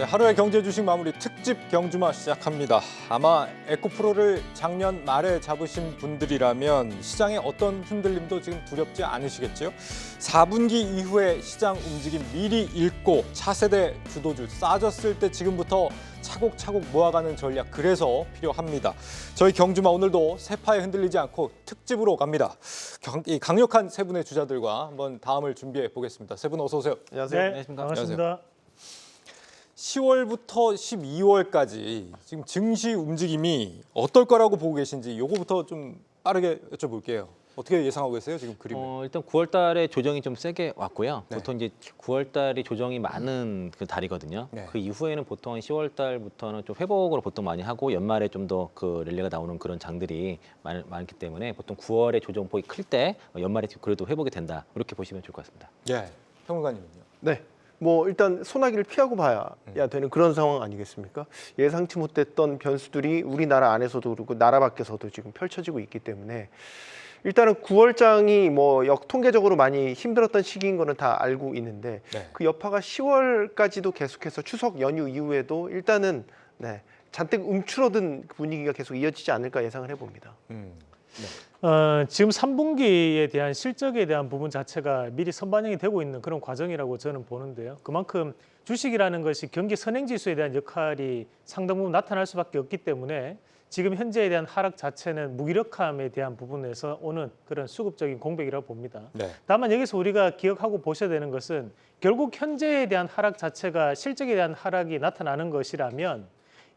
네, 하루의 경제 주식 마무리 특집 경주마 시작합니다. 아마 에코프로를 작년 말에 잡으신 분들이라면 시장의 어떤 흔들림도 지금 두렵지 않으시겠죠? 4분기 이후에 시장 움직임 미리 읽고 차세대 주도주 싸졌을 때 지금부터 차곡차곡 모아가는 전략 그래서 필요합니다. 저희 경주마 오늘도 세파에 흔들리지 않고 특집으로 갑니다. 이 강력한 세 분의 주자들과 한번 다음을 준비해 보겠습니다. 세 분 어서 오세요. 안녕하세요. 네, 안녕하십니까. 반갑습니다. 10월부터 12월까지 지금 증시 움직임이 어떨 거라고 보고 계신지 요거부터 좀 빠르게 여쭤볼게요. 어떻게 예상하고 계세요, 지금 그림을? 일단 9월 달에 조정이 좀 세게 왔고요. 네. 보통 이제 9월 달이 조정이 많은 그 달이거든요. 네. 그 이후에는 보통 10월 달부터는 좀 회복으로 보통 많이 하고 연말에 좀 더 그 랠리가 나오는 그런 장들이 많기 때문에 보통 9월에 조정폭이 클 때 연말에 그래도 회복이 된다. 이렇게 보시면 좋을 것 같습니다. 예, 평론가님은요? 네. 뭐 일단 소나기를 피하고 봐야 되는 그런 상황 아니겠습니까? 예상치 못했던 변수들이 우리나라 안에서도 그렇고 나라 밖에서도 지금 펼쳐지고 있기 때문에 일단은 9월장이 뭐 통계적으로 많이 힘들었던 시기인 거는 다 알고 있는데 네. 그 여파가 10월까지도 계속해서 추석 연휴 이후에도 일단은 잔뜩 움츠러든 분위기가 계속 이어지지 않을까 예상을 해봅니다. 지금 3분기에 대한 실적에 대한 부분 자체가 미리 선반영이 되고 있는 그런 과정이라고 저는 보는데요. 그만큼 주식이라는 것이 경기 선행지수에 대한 역할이 상당 부분 나타날 수밖에 없기 때문에 지금 현재에 대한 하락 자체는 무기력함에 대한 부분에서 오는 그런 수급적인 공백이라고 봅니다. 네. 다만 여기서 우리가 기억하고 보셔야 되는 것은 결국 현재에 대한 하락 자체가 실적에 대한 하락이 나타나는 것이라면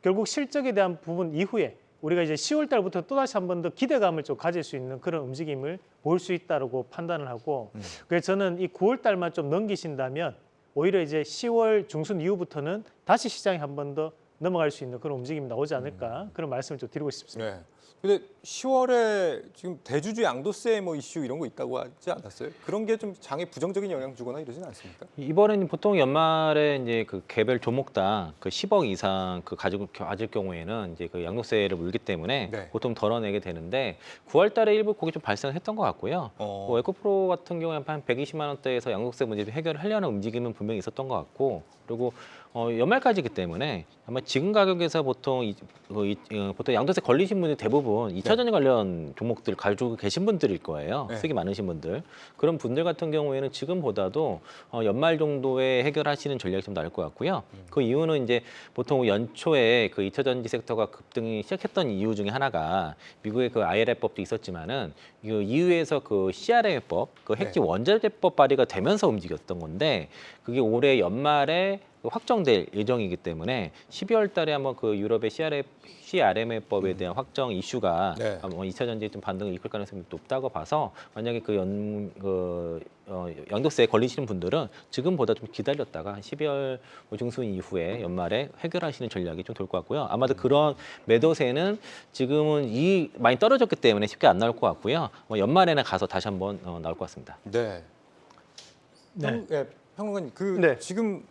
결국 실적에 대한 부분 이후에 우리가 이제 10월 달부터 또다시 한 번 더 기대감을 좀 가질 수 있는 그런 움직임을 볼 수 있다고 판단을 하고 그래서 저는 이 9월 달만 좀 넘기신다면 오히려 이제 10월 중순 이후부터는 다시 시장에 한 번 더 넘어갈 수 있는 그런 움직임이 나오지 않을까 그런 말씀을 좀 드리고 싶습니다. 네. 근데 10월에 지금 대주주 양도세 뭐 이슈 이런 거 있다고 하지 않았어요? 그런 게 좀 장에 부정적인 영향 주거나 이러지는 않습니까? 이번에는 보통 연말에 이제 그 개별 조목당 그 10억 이상 그 가질 경우에는 이제 그 양도세를 물기 때문에 네. 보통 덜어내게 되는데 9월 달에 일부 그게 좀 발생했던 것 같고요. 뭐 에코프로 같은 경우에 한 120만 원대에서 양도세 문제를 해결하려는 움직임은 분명히 있었던 것 같고 그리고 연말까지이기 때문에 아마 지금 가격에서 보통 보통 양도세 걸리신 분이 대부분 2차 전지 관련 종목들 가지고 계신 분들일 거예요. 네. 수익이 많으신 분들. 그런 분들 같은 경우에는 지금보다도 연말 정도에 해결하시는 전략이 좀 나을 것 같고요. 그 이유는 이제 보통 연초에 그 2차 전지 섹터가 급등이 시작했던 이유 중에 하나가 미국의 그 IRA법도 있었지만은 이 EU에서 그 CRA법, 그 핵지 네. 원자재법 발의가 되면서 움직였던 건데 그게 올해 연말에 확정될 예정이기 때문에 12월 달에 한번 그 유럽의 CRM법에 대한 확정 이슈가 네. 2차 전지에 좀 반등을 이끌 가능성이 높다고 봐서 만약에 양도세에 걸리시는 분들은 지금보다 좀 기다렸다가 12월 중순 이후에 연말에 해결하시는 전략이 좀 될 것 같고요. 아마도 그런 매도세는 지금은 많이 떨어졌기 때문에 쉽게 안 나올 것 같고요. 연말에는 가서 다시 한번 나올 것 같습니다. 네. 평론가님, 네. 지금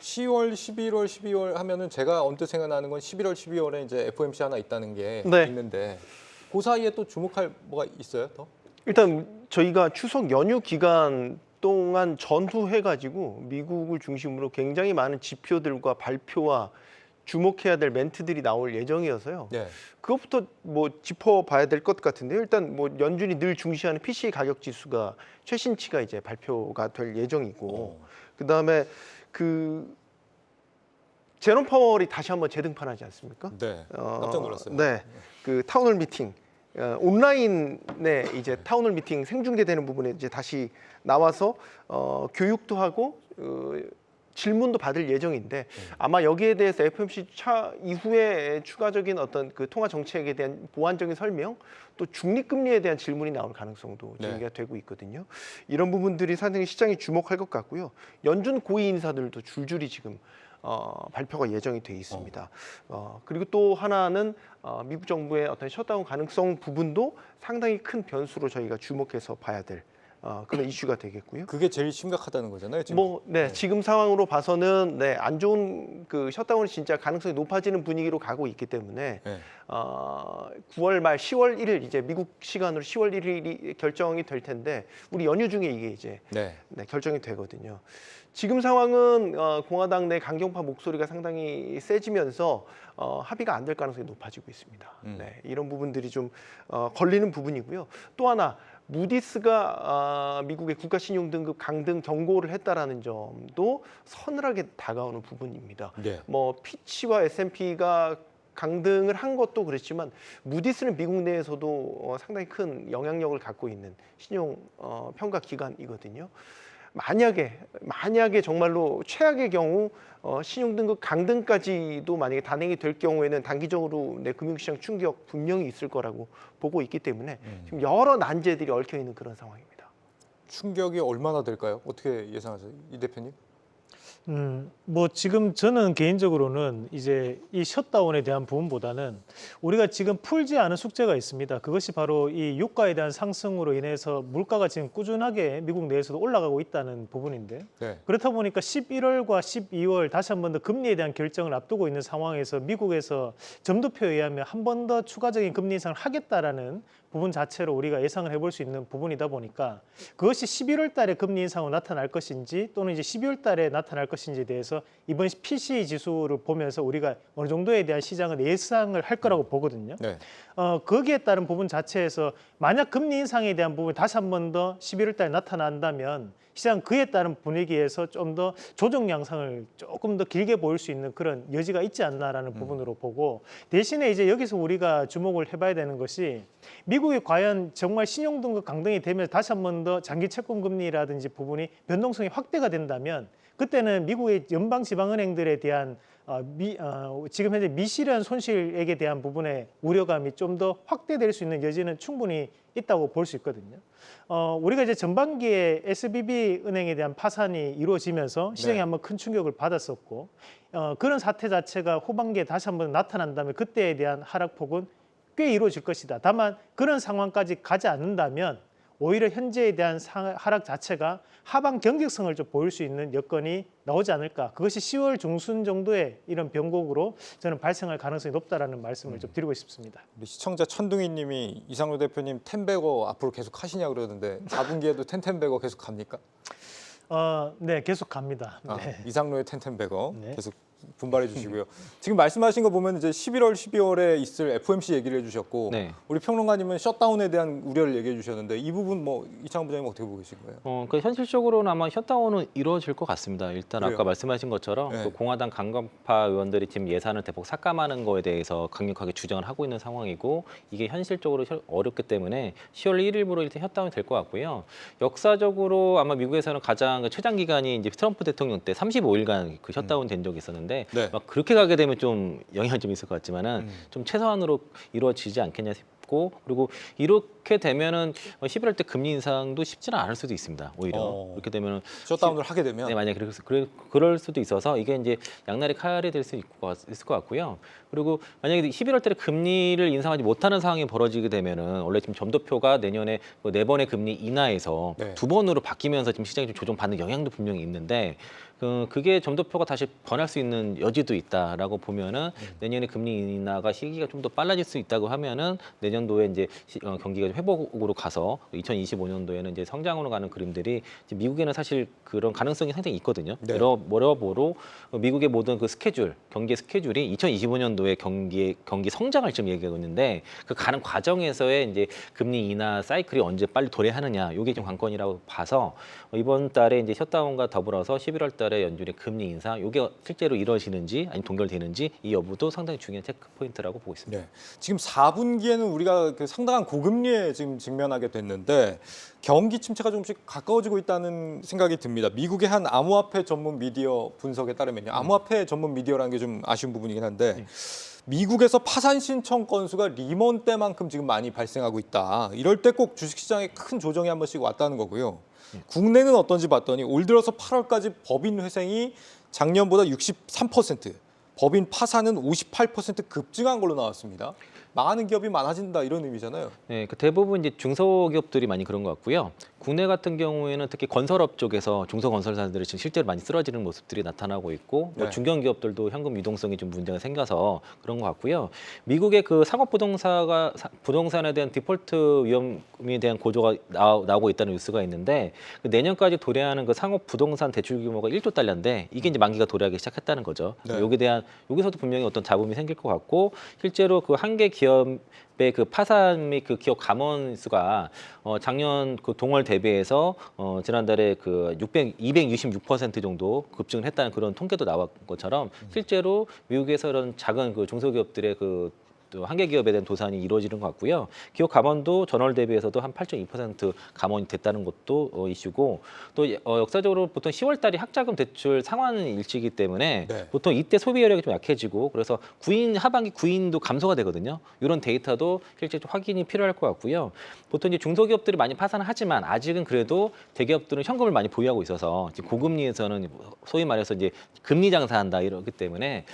10월, 11월, 12월 하면은 제가 언뜻 생각나는 건 11월, 12월에 이제 FOMC 하나 있다는 게 네. 있는데 그 사이에 또 주목할 뭐가 있어요, 더? 일단 저희가 추석 연휴 기간 동안 전후해가지고 미국을 중심으로 굉장히 많은 지표들과 발표와 주목해야 될 멘트들이 나올 예정이어서요. 네. 그것부터 뭐 짚어봐야 될 것 같은데요. 일단 뭐 연준이 늘 중시하는 PCE 가격 지수가 최신치가 이제 발표가 될 예정이고, 그 다음에 그 제롬 파월이 다시 한번 재등판하지 않습니까? 네. 깜짝 놀랐어요. 네, 그 타운홀 미팅 온라인에 이제 타운홀 미팅 생중계되는 부분에 이제 다시 나와서 교육도 하고 질문도 받을 예정인데 아마 여기에 대해서 FOMC 차 이후에 추가적인 어떤 그 통화 정책에 대한 보완적인 설명 또 중립금리에 대한 질문이 나올 가능성도 제기가 되고 있거든요. 이런 부분들이 상당히 시장이 주목할 것 같고요. 연준 고위 인사들도 줄줄이 지금 발표가 예정이 돼 있습니다. 그리고 또 하나는 미국 정부의 어떤 셧다운 가능성 부분도 상당히 큰 변수로 저희가 주목해서 봐야 될 그런 이슈가 되겠고요. 그게 제일 심각하다는 거잖아요. 지금. 지금 상황으로 봐서는 안 좋은 그 셧다운이 진짜 가능성이 높아지는 분위기로 가고 있기 때문에 네. 9월 말 10월 1일 이제 미국 시간으로 10월 1일이 결정이 될 텐데 우리 연휴 중에 이게 이제 네. 결정이 되거든요. 지금 상황은 공화당 내 강경파 목소리가 상당히 세지면서 합의가 안 될 가능성이 높아지고 있습니다. 이런 부분들이 좀 걸리는 부분이고요. 또 하나 무디스가 미국의 국가신용등급 강등 경고를 했다라는 점도 서늘하게 다가오는 부분입니다. 네. 피치와 S&P가 강등을 한 것도 그렇지만 무디스는 미국 내에서도 상당히 큰 영향력을 갖고 있는 신용 평가 기관이거든요. 만약에 정말로 최악의 경우 신용등급 강등까지도 만약에 단행이 될 경우에는 단기적으로 내 금융시장 충격 분명히 있을 거라고 보고 있기 때문에 지금 여러 난제들이 얽혀 있는 그런 상황입니다. 충격이 얼마나 될까요? 어떻게 예상하세요, 이 대표님? 지금 저는 개인적으로는 이제 이 셧다운에 대한 부분보다는 우리가 지금 풀지 않은 숙제가 있습니다. 그것이 바로 이 유가에 대한 상승으로 인해서 물가가 지금 꾸준하게 미국 내에서도 올라가고 있다는 부분인데 네. 그렇다 보니까 11월과 12월 다시 한 번 더 금리에 대한 결정을 앞두고 있는 상황에서 미국에서 점도표에 의하면 한 번 더 추가적인 금리 인상을 하겠다라는 부분 자체로 우리가 예상을 해볼 수 있는 부분이다 보니까 그것이 11월 달에 금리 인상으로 나타날 것인지 또는 이제 12월 달에 나타날 것인지에 대해서 이번 PCE 지수를 보면서 우리가 어느 정도에 대한 시장은 예상을 할 거라고 보거든요. 네. 거기에 따른 부분 자체에서 만약 금리 인상에 대한 부분이 다시 한 번 더 11월 달에 나타난다면 시장 그에 따른 분위기에서 좀 더 조정 양상을 조금 더 길게 보일 수 있는 그런 여지가 있지 않나라는 부분으로 보고 대신에 이제 여기서 우리가 주목을 해봐야 되는 것이 미국이 과연 정말 신용등급 강등이 되면서 다시 한 번 더 장기 채권 금리라든지 부분이 변동성이 확대가 된다면 그때는 미국의 연방 지방은행들에 대한 지금 현재 미실현 손실액에 대한 부분의 우려감이 좀 더 확대될 수 있는 여지는 충분히 있다고 볼 수 있거든요. 우리가 이제 전반기에 SVB 은행에 대한 파산이 이루어지면서 시장이 네. 한번 큰 충격을 받았었고 그런 사태 자체가 후반기에 다시 한번 나타난다면 그때에 대한 하락폭은 꽤 이루어질 것이다. 다만 그런 상황까지 가지 않는다면 오히려 현재에 대한 하락 자체가 하방 경직성을 좀 보일 수 있는 여건이 나오지 않을까. 그것이 10월 중순 정도의 이런 변곡으로 저는 발생할 가능성이 높다라는 말씀을 좀 드리고 싶습니다. 우리 시청자 천둥이님이 이상로 대표님 텐베거 앞으로 계속 하시냐 그러는데 4분기에도 텐텐베거 계속 갑니까? 네, 계속 갑니다. 네. 이상로의 텐텐베거 네. 계속 분발해 주시고요. 지금 말씀하신 거 보면 이제 11월, 12월에 있을 FOMC 얘기를 해주셨고 네. 우리 평론가님은 셧다운에 대한 우려를 얘기해 주셨는데 이 부분 이창훈 부장님 어떻게 보고 계신 거예요? 그러니까 현실적으로는 아마 셧다운은 이루어질 것 같습니다. 일단 그래요? 아까 말씀하신 것처럼 네. 그 공화당 강경파 의원들이 지금 예산을 대폭 삭감하는 거에 대해서 강력하게 주장을 하고 있는 상황이고 이게 현실적으로 어렵기 때문에 10월 1일부로 일단 셧다운이 될 것 같고요. 역사적으로 아마 미국에서는 가장 그 최장 기간이 이제 트럼프 대통령 때 35일간 그 셧다운 된 적이 있었는데 네. 막 그렇게 가게 되면 좀 영향이 좀 있을 것 같지만은 좀 최소한으로 이루어지지 않겠냐 싶고 그리고 이렇게 되면은 11월 때 금리 인상도 쉽지는 않을 수도 있습니다. 오히려 그렇게 되면은 셧다운을 하게 되면 네, 만약에 그럴 수도 있어서 이게 이제 양날의 칼이 될 수 있을 것 같고요. 그리고 만약에 11월 달에 금리를 인상하지 못하는 상황이 벌어지게 되면은 원래 지금 점도표가 내년에 네 번의 금리 인하에서 네. 2번으로 바뀌면서 지금 시장이 좀 조정받는 영향도 분명히 있는데 그게 점도표가 다시 변할 수 있는 여지도 있다라고 보면은 내년에 금리 인하가 시기가 좀 더 빨라질 수 있다고 하면은 내년도에 이제 경기가 좀 회복으로 가서 2025년도에는 이제 성장으로 가는 그림들이 이제 미국에는 사실 그런 가능성이 상당히 있거든요. 네. 여러모로 미국의 모든 그 스케줄, 경기 스케줄이 2025년도에 경기 성장을 지금 얘기하고 있는데 그 가는 과정에서의 이제 금리 인하 사이클이 언제 빨리 도래하느냐, 이게 좀 관건이라고 봐서 이번 달에 이제 셧다운과 더불어서 11월 달에 연준의 금리 인상, 이게 실제로 이루어지는지 아니면 동결되는지 이 여부도 상당히 중요한 체크 포인트라고 보고 있습니다. 네. 지금 4분기에는 우리가 그 상당한 고금리에 지금 직면하게 됐는데 경기 침체가 조금씩 가까워지고 있다는 생각이 듭니다. 미국의 한 암호화폐 전문 미디어 분석에 따르면요. 암호화폐 전문 미디어라는 게 좀 아쉬운 부분이긴 한데 미국에서 파산 신청 건수가 리먼 때만큼 지금 많이 발생하고 있다. 이럴 때 꼭 주식시장에 큰 조정이 한 번씩 왔다는 거고요. 국내는 어떤지 봤더니 올 들어서 8월까지 법인 회생이 작년보다 63%, 법인 파산은 58% 급증한 걸로 나왔습니다. 망하는 기업이 많아진다 이런 의미잖아요. 네, 그 대부분 이제 중소기업들이 많이 그런 것 같고요. 국내 같은 경우에는 특히 건설업 쪽에서 중소건설사들이 지금 실제로 많이 쓰러지는 모습들이 나타나고 있고 뭐 네. 중견기업들도 현금 유동성이 좀 문제가 생겨서 그런 것 같고요. 미국의 그 상업부동산가 부동산에 대한 디폴트 위험에 대한 고조가 나오고 있다는 뉴스가 있는데 그 내년까지 도래하는 그 상업부동산 대출 규모가 1조 달러인데 이게 이제 만기가 도래하기 시작했다는 거죠. 네. 여기에 대한 여기서도 분명히 어떤 잡음이 생길 것 같고 실제로 그 한 개 기업의 그 파산 및 그 기업 감원 수가 작년 그 동월 대비해서 지난달에 그 266% 정도 급증을 했다는 그런 통계도 나온 것처럼 실제로 미국에서 이런 작은 그 중소기업들의 그 또 한계 기업에 대한 도산이 이루어지는 것 같고요. 기업 감원도 전월 대비해서도 한 8.2% 감원이 됐다는 것도 이슈고 또 역사적으로 보통 10월 달이 학자금 대출 상환 일치이기 때문에 네. 보통 이때 소비 여력이 좀 약해지고 그래서 하반기 구인도 감소가 되거든요. 이런 데이터도 실제 좀 확인이 필요할 것 같고요. 보통 이제 중소기업들이 많이 파산을 하지만 아직은 그래도 대기업들은 현금을 많이 보유하고 있어서 이제 고금리에서는 소위 말해서 이제 금리 장사한다 이러기 때문에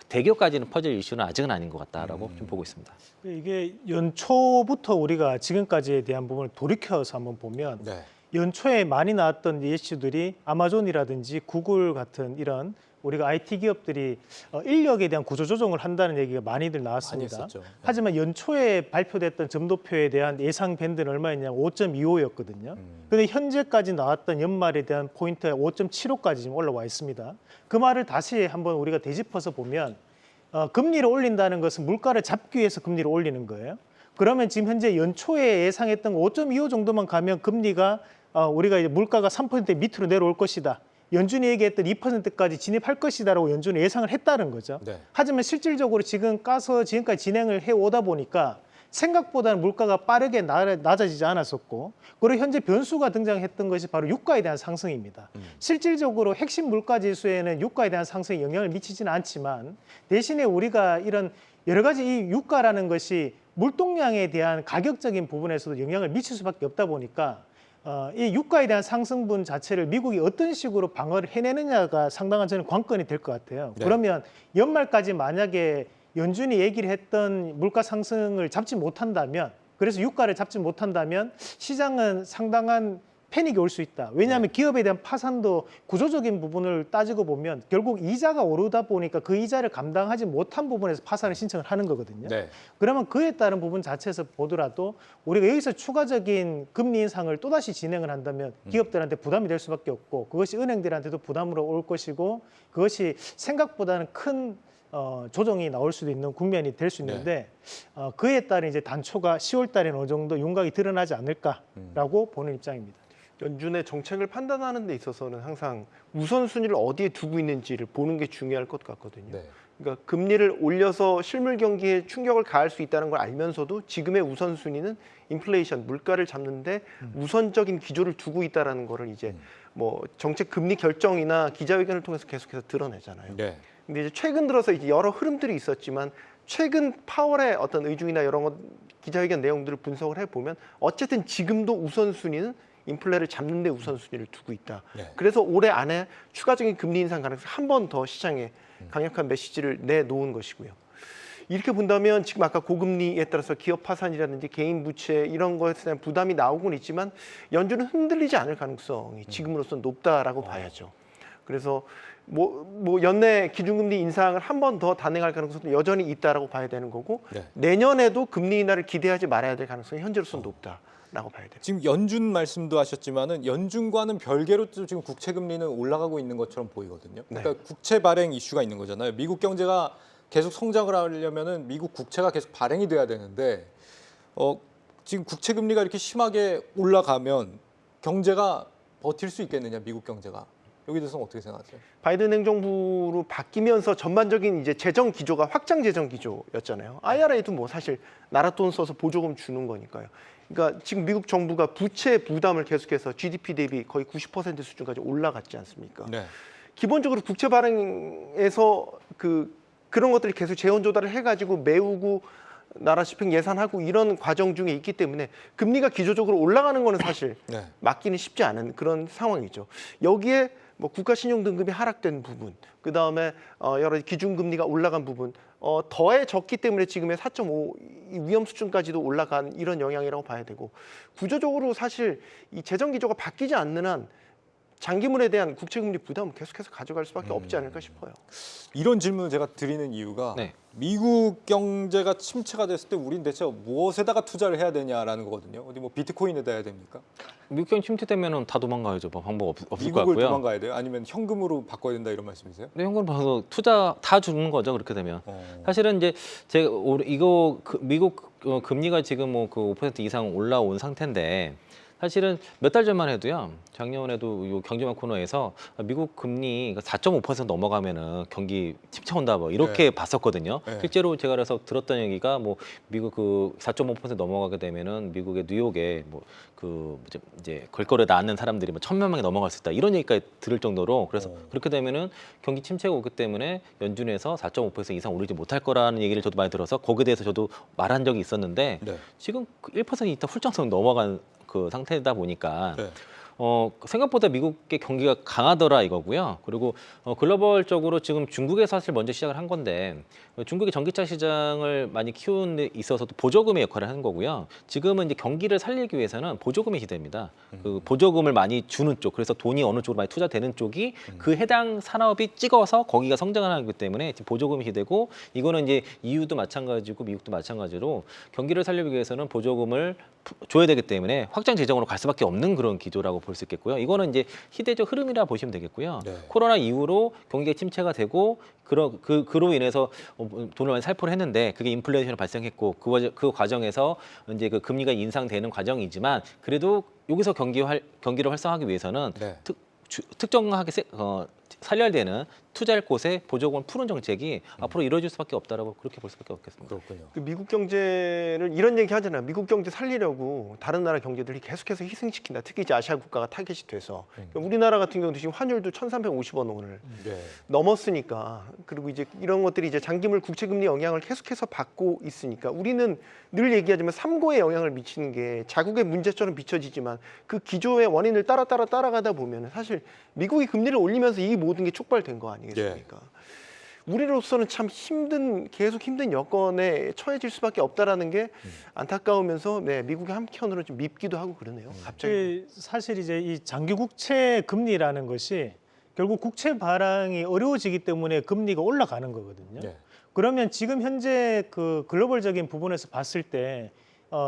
대기업까지는 퍼질 이슈는 아직은 아닌 것 같다라고 좀 보고 있습니다. 이게 연초부터 우리가 지금까지에 대한 부분을 돌이켜서 한번 보면 네. 연초에 많이 나왔던 이슈들이 아마존이라든지 구글 같은 이런 우리가 IT 기업들이 인력에 대한 구조 조정을 한다는 얘기가 많이들 많이 나왔습니다. 했었죠. 네. 하지만 연초에 발표됐던 점도표에 대한 예상 밴드는 얼마였냐면 5.25였거든요. 그런데 현재까지 나왔던 연말에 대한 포인트가 5.75까지 지금 올라와 있습니다. 그 말을 다시 한번 우리가 되짚어서 보면 금리를 올린다는 것은 물가를 잡기 위해서 금리를 올리는 거예요. 그러면 지금 현재 연초에 예상했던 5.25 정도만 가면 금리가 우리가 이제 물가가 3% 밑으로 내려올 것이다. 연준이 얘기했던 2%까지 진입할 것이다라고 연준이 예상을 했다는 거죠. 네. 하지만 실질적으로 지금까지 진행을 해오다 보니까 생각보다는 물가가 빠르게 낮아지지 않았었고 그리고 현재 변수가 등장했던 것이 바로 유가에 대한 상승입니다. 실질적으로 핵심 물가 지수에는 유가에 대한 상승이 영향을 미치지는 않지만 대신에 우리가 이런 여러 가지 이 유가라는 것이 물동량에 대한 가격적인 부분에서도 영향을 미칠 수밖에 없다 보니까 이 유가에 대한 상승분 자체를 미국이 어떤 식으로 방어를 해내느냐가 상당한 저는 관건이 될 것 같아요. 네. 그러면 연말까지 만약에 연준이 얘기를 했던 물가 상승을 잡지 못한다면 그래서 유가를 잡지 못한다면 시장은 상당한 패닉이 올 수 있다. 왜냐하면 기업에 대한 파산도 구조적인 부분을 따지고 보면 결국 이자가 오르다 보니까 그 이자를 감당하지 못한 부분에서 파산을 신청을 하는 거거든요. 네. 그러면 그에 따른 부분 자체에서 보더라도 우리가 여기서 추가적인 금리 인상을 또다시 진행을 한다면 기업들한테 부담이 될 수밖에 없고 그것이 은행들한테도 부담으로 올 것이고 그것이 생각보다는 큰 조정이 나올 수도 있는 국면이 될 수 있는데 그에 따른 이제 단초가 10월 달에는 어느 정도 윤곽이 드러나지 않을까라고 보는 입장입니다. 연준의 정책을 판단하는 데 있어서는 항상 우선순위를 어디에 두고 있는지를 보는 게 중요할 것 같거든요. 네. 그러니까 금리를 올려서 실물 경기에 충격을 가할 수 있다는 걸 알면서도 지금의 우선순위는 인플레이션, 물가를 잡는데 우선적인 기조를 두고 있다는 거를 이제 뭐 정책 금리 결정이나 기자회견을 통해서 계속해서 드러내잖아요. 네. 근데 이제 최근 들어서 이제 여러 흐름들이 있었지만 최근 파월의 어떤 의중이나 이런 것 기자회견 내용들을 분석을 해보면 어쨌든 지금도 우선순위는 인플레를 잡는 데 우선순위를 두고 있다. 네. 그래서 올해 안에 추가적인 금리 인상 가능성이 한 번 더 시장에 강력한 메시지를 내놓은 것이고요. 이렇게 본다면 지금 아까 고금리에 따라서 기업 파산이라든지 개인 부채 이런 것에 대한 부담이 나오곤 있지만 연준은 흔들리지 않을 가능성이 지금으로서는 높다라고 봐야죠. 그래서 뭐 연내 기준금리 인상을 한 번 더 단행할 가능성도 여전히 있다라고 봐야 되는 거고 네. 내년에도 금리 인하를 기대하지 말아야 될 가능성이 현재로서는 높다라고 봐야 돼요. 지금 연준 말씀도 하셨지만은 연준과는 별개로 또 지금 국채 금리는 올라가고 있는 것처럼 보이거든요. 그러니까 국채 발행 이슈가 있는 거잖아요. 미국 경제가 계속 성장을 하려면은 미국 국채가 계속 발행이 돼야 되는데 지금 국채 금리가 이렇게 심하게 올라가면 경제가 버틸 수 있겠느냐, 미국 경제가. 여기 대해서는 어떻게 생각하세요? 바이든 행정부로 바뀌면서 전반적인 이제 재정 기조가 확장 재정 기조였잖아요. IRA도 뭐 사실 나라 돈 써서 보조금 주는 거니까요. 그러니까 지금 미국 정부가 부채 부담을 계속해서 GDP 대비 거의 90% 수준까지 올라갔지 않습니까? 네. 기본적으로 국채 발행에서 그런 것들이 계속 재원 조달을 해가지고 메우고 나라 집행 예산하고 이런 과정 중에 있기 때문에 금리가 기조적으로 올라가는 거는 사실 네. 막기는 쉽지 않은 그런 상황이죠. 여기에 뭐 국가 신용 등급이 하락된 부분, 그 다음에 여러 기준금리가 올라간 부분 더해졌기 때문에 지금의 4.5 위험 수준까지도 올라간 이런 영향이라고 봐야 되고 구조적으로 사실 이 재정 기조가 바뀌지 않는 한 장기물에 대한 국채금리 부담은 계속해서 가져갈 수밖에 없지 않을까 싶어요. 이런 질문을 제가 드리는 이유가 네. 미국 경제가 침체가 됐을 때 우린 대체 무엇에다가 투자를 해야 되냐라는 거거든요. 어디 뭐 비트코인에다 해야 됩니까? 미국 경기 침체되면은 다 도망가야죠. 뭐 방법 없을 것 미국을 같고요. 도망가야 돼요? 아니면 현금으로 바꿔야 된다 이런 말씀이세요? 근데 현금 봐서 투자 다 주는 거죠. 그렇게 되면. 사실은 이제 제가 이거 미국 금리가 지금 뭐 그 5% 이상 올라온 상태인데 사실은 몇 달 전만 해도요. 작년에도 요 경제만 코너에서 미국 금리 4.5% 넘어가면은 경기 침체 온다 뭐 이렇게 네. 봤었거든요. 네. 실제로 제가 그래서 들었던 얘기가 뭐 미국 그 4.5% 넘어가게 되면은 미국의 뉴욕에 뭐 그 이제 걸거래 낳는 사람들이 뭐 1,000만 명이 넘어갈 수 있다 이런 얘기까지 들을 정도로 그래서 그렇게 되면은 경기 침체가 오기 때문에 연준에서 4.5% 이상 올리지 못할 거라는 얘기를 저도 많이 들어서 거기에 대해서 저도 말한 적이 있었는데 네. 지금 1% 이상 훌쩍 넘어간 그 상태다 보니까 네. 생각보다 미국의 경기가 강하더라 이거고요. 그리고 글로벌적으로 지금 중국에서 사실 먼저 시작을 한 건데 중국의 전기차 시장을 많이 키우는 데 있어서도 보조금의 역할을 하는 거고요. 지금은 이제 경기를 살리기 위해서는 보조금의 시대입니다. 그 보조금을 많이 주는 쪽, 그래서 돈이 어느 쪽으로 많이 투자되는 쪽이 그 해당 산업이 찍어서 거기가 성장을 하기 때문에 지금 보조금의 시대고 이거는 이제 EU도 마찬가지고 미국도 마찬가지로 경기를 살리기 위해서는 보조금을 줘야 되기 때문에 확장 재정으로 갈 수밖에 없는 그런 기조라고 볼 수 있겠고요. 이거는 이제 시대적 흐름이라 보시면 되겠고요. 네. 코로나 이후로 경기가 침체가 되고 그로 인해서 돈을 많이 살포를 했는데 그게 인플레이션이 발생했고 그 과정에서 이제 그 금리가 인상되는 과정이지만 그래도 여기서 경기를 활성화하기 위해서는 네. 특정하게 살려야 되는 투자할 곳에 보조금을 푸는 정책이 앞으로 이루어질 수밖에 없다라고 그렇게 볼 수밖에 없겠습니다. 그렇군요. 그 미국 경제를 이런 얘기 하잖아요. 미국 경제 살리려고 다른 나라 경제들이 계속해서 희생시킨다. 특히 이제 아시아 국가가 타겟이 돼서 그러니까 우리나라 같은 경우도 지금 환율도 1,350원 오늘 네. 넘었으니까 그리고 이제 이런 것들이 이제 장기물 국채금리 영향을 계속해서 받고 있으니까 우리는 늘 얘기하지만 삼고에 영향을 미치는 게 자국의 문제처럼 비춰지지만 그 기조의 원인을 따라가다 보면 사실 미국이 금리를 올리면서 이 모든 게 촉발된 거 아니겠습니까? 우리로서는 참 계속 힘든 여건에 처해질 수밖에 없다라는 게 안타까우면서 네, 미국의 한편으로 좀 밉기도 하고 그러네요. 갑자기. 사실 이제 이 장기 국채 금리라는 것이 결국 국채 발행이 어려워지기 때문에 금리가 올라가는 거거든요. 네. 그러면 지금 현재 그 글로벌적인 부분에서 봤을 때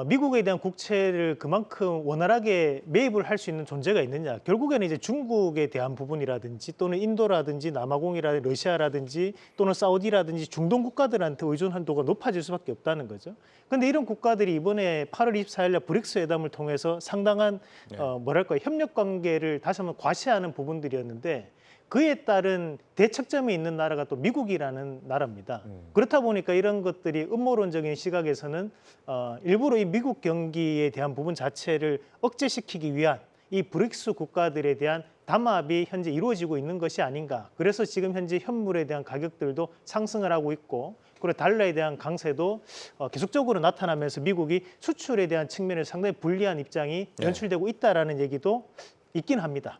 미국에 대한 국채를 그만큼 원활하게 매입을 할 수 있는 존재가 있느냐. 결국에는 이제 중국에 대한 부분이라든지 또는 인도라든지 남아공이라든지 러시아라든지 또는 사우디라든지 중동 국가들한테 의존 한도가 높아질 수밖에 없다는 거죠. 그런데 이런 국가들이 이번에 8월 24일 날 브릭스 회담을 통해서 상당한 협력 관계를 다시 한번 과시하는 부분들이었는데 그에 따른 대척점에 있는 나라가 또 미국이라는 나라입니다. 그렇다 보니까 이런 것들이 음모론적인 시각에서는 일부러 이 미국 경기에 대한 부분 자체를 억제시키기 위한 이 브릭스 국가들에 대한 담합이 현재 이루어지고 있는 것이 아닌가. 그래서 지금 현재 현물에 대한 가격들도 상승을 하고 있고 그리고 달러에 대한 강세도 계속적으로 나타나면서 미국이 수출에 대한 측면에서 상당히 불리한 입장이 연출되고 있다라는 얘기도 있긴 합니다.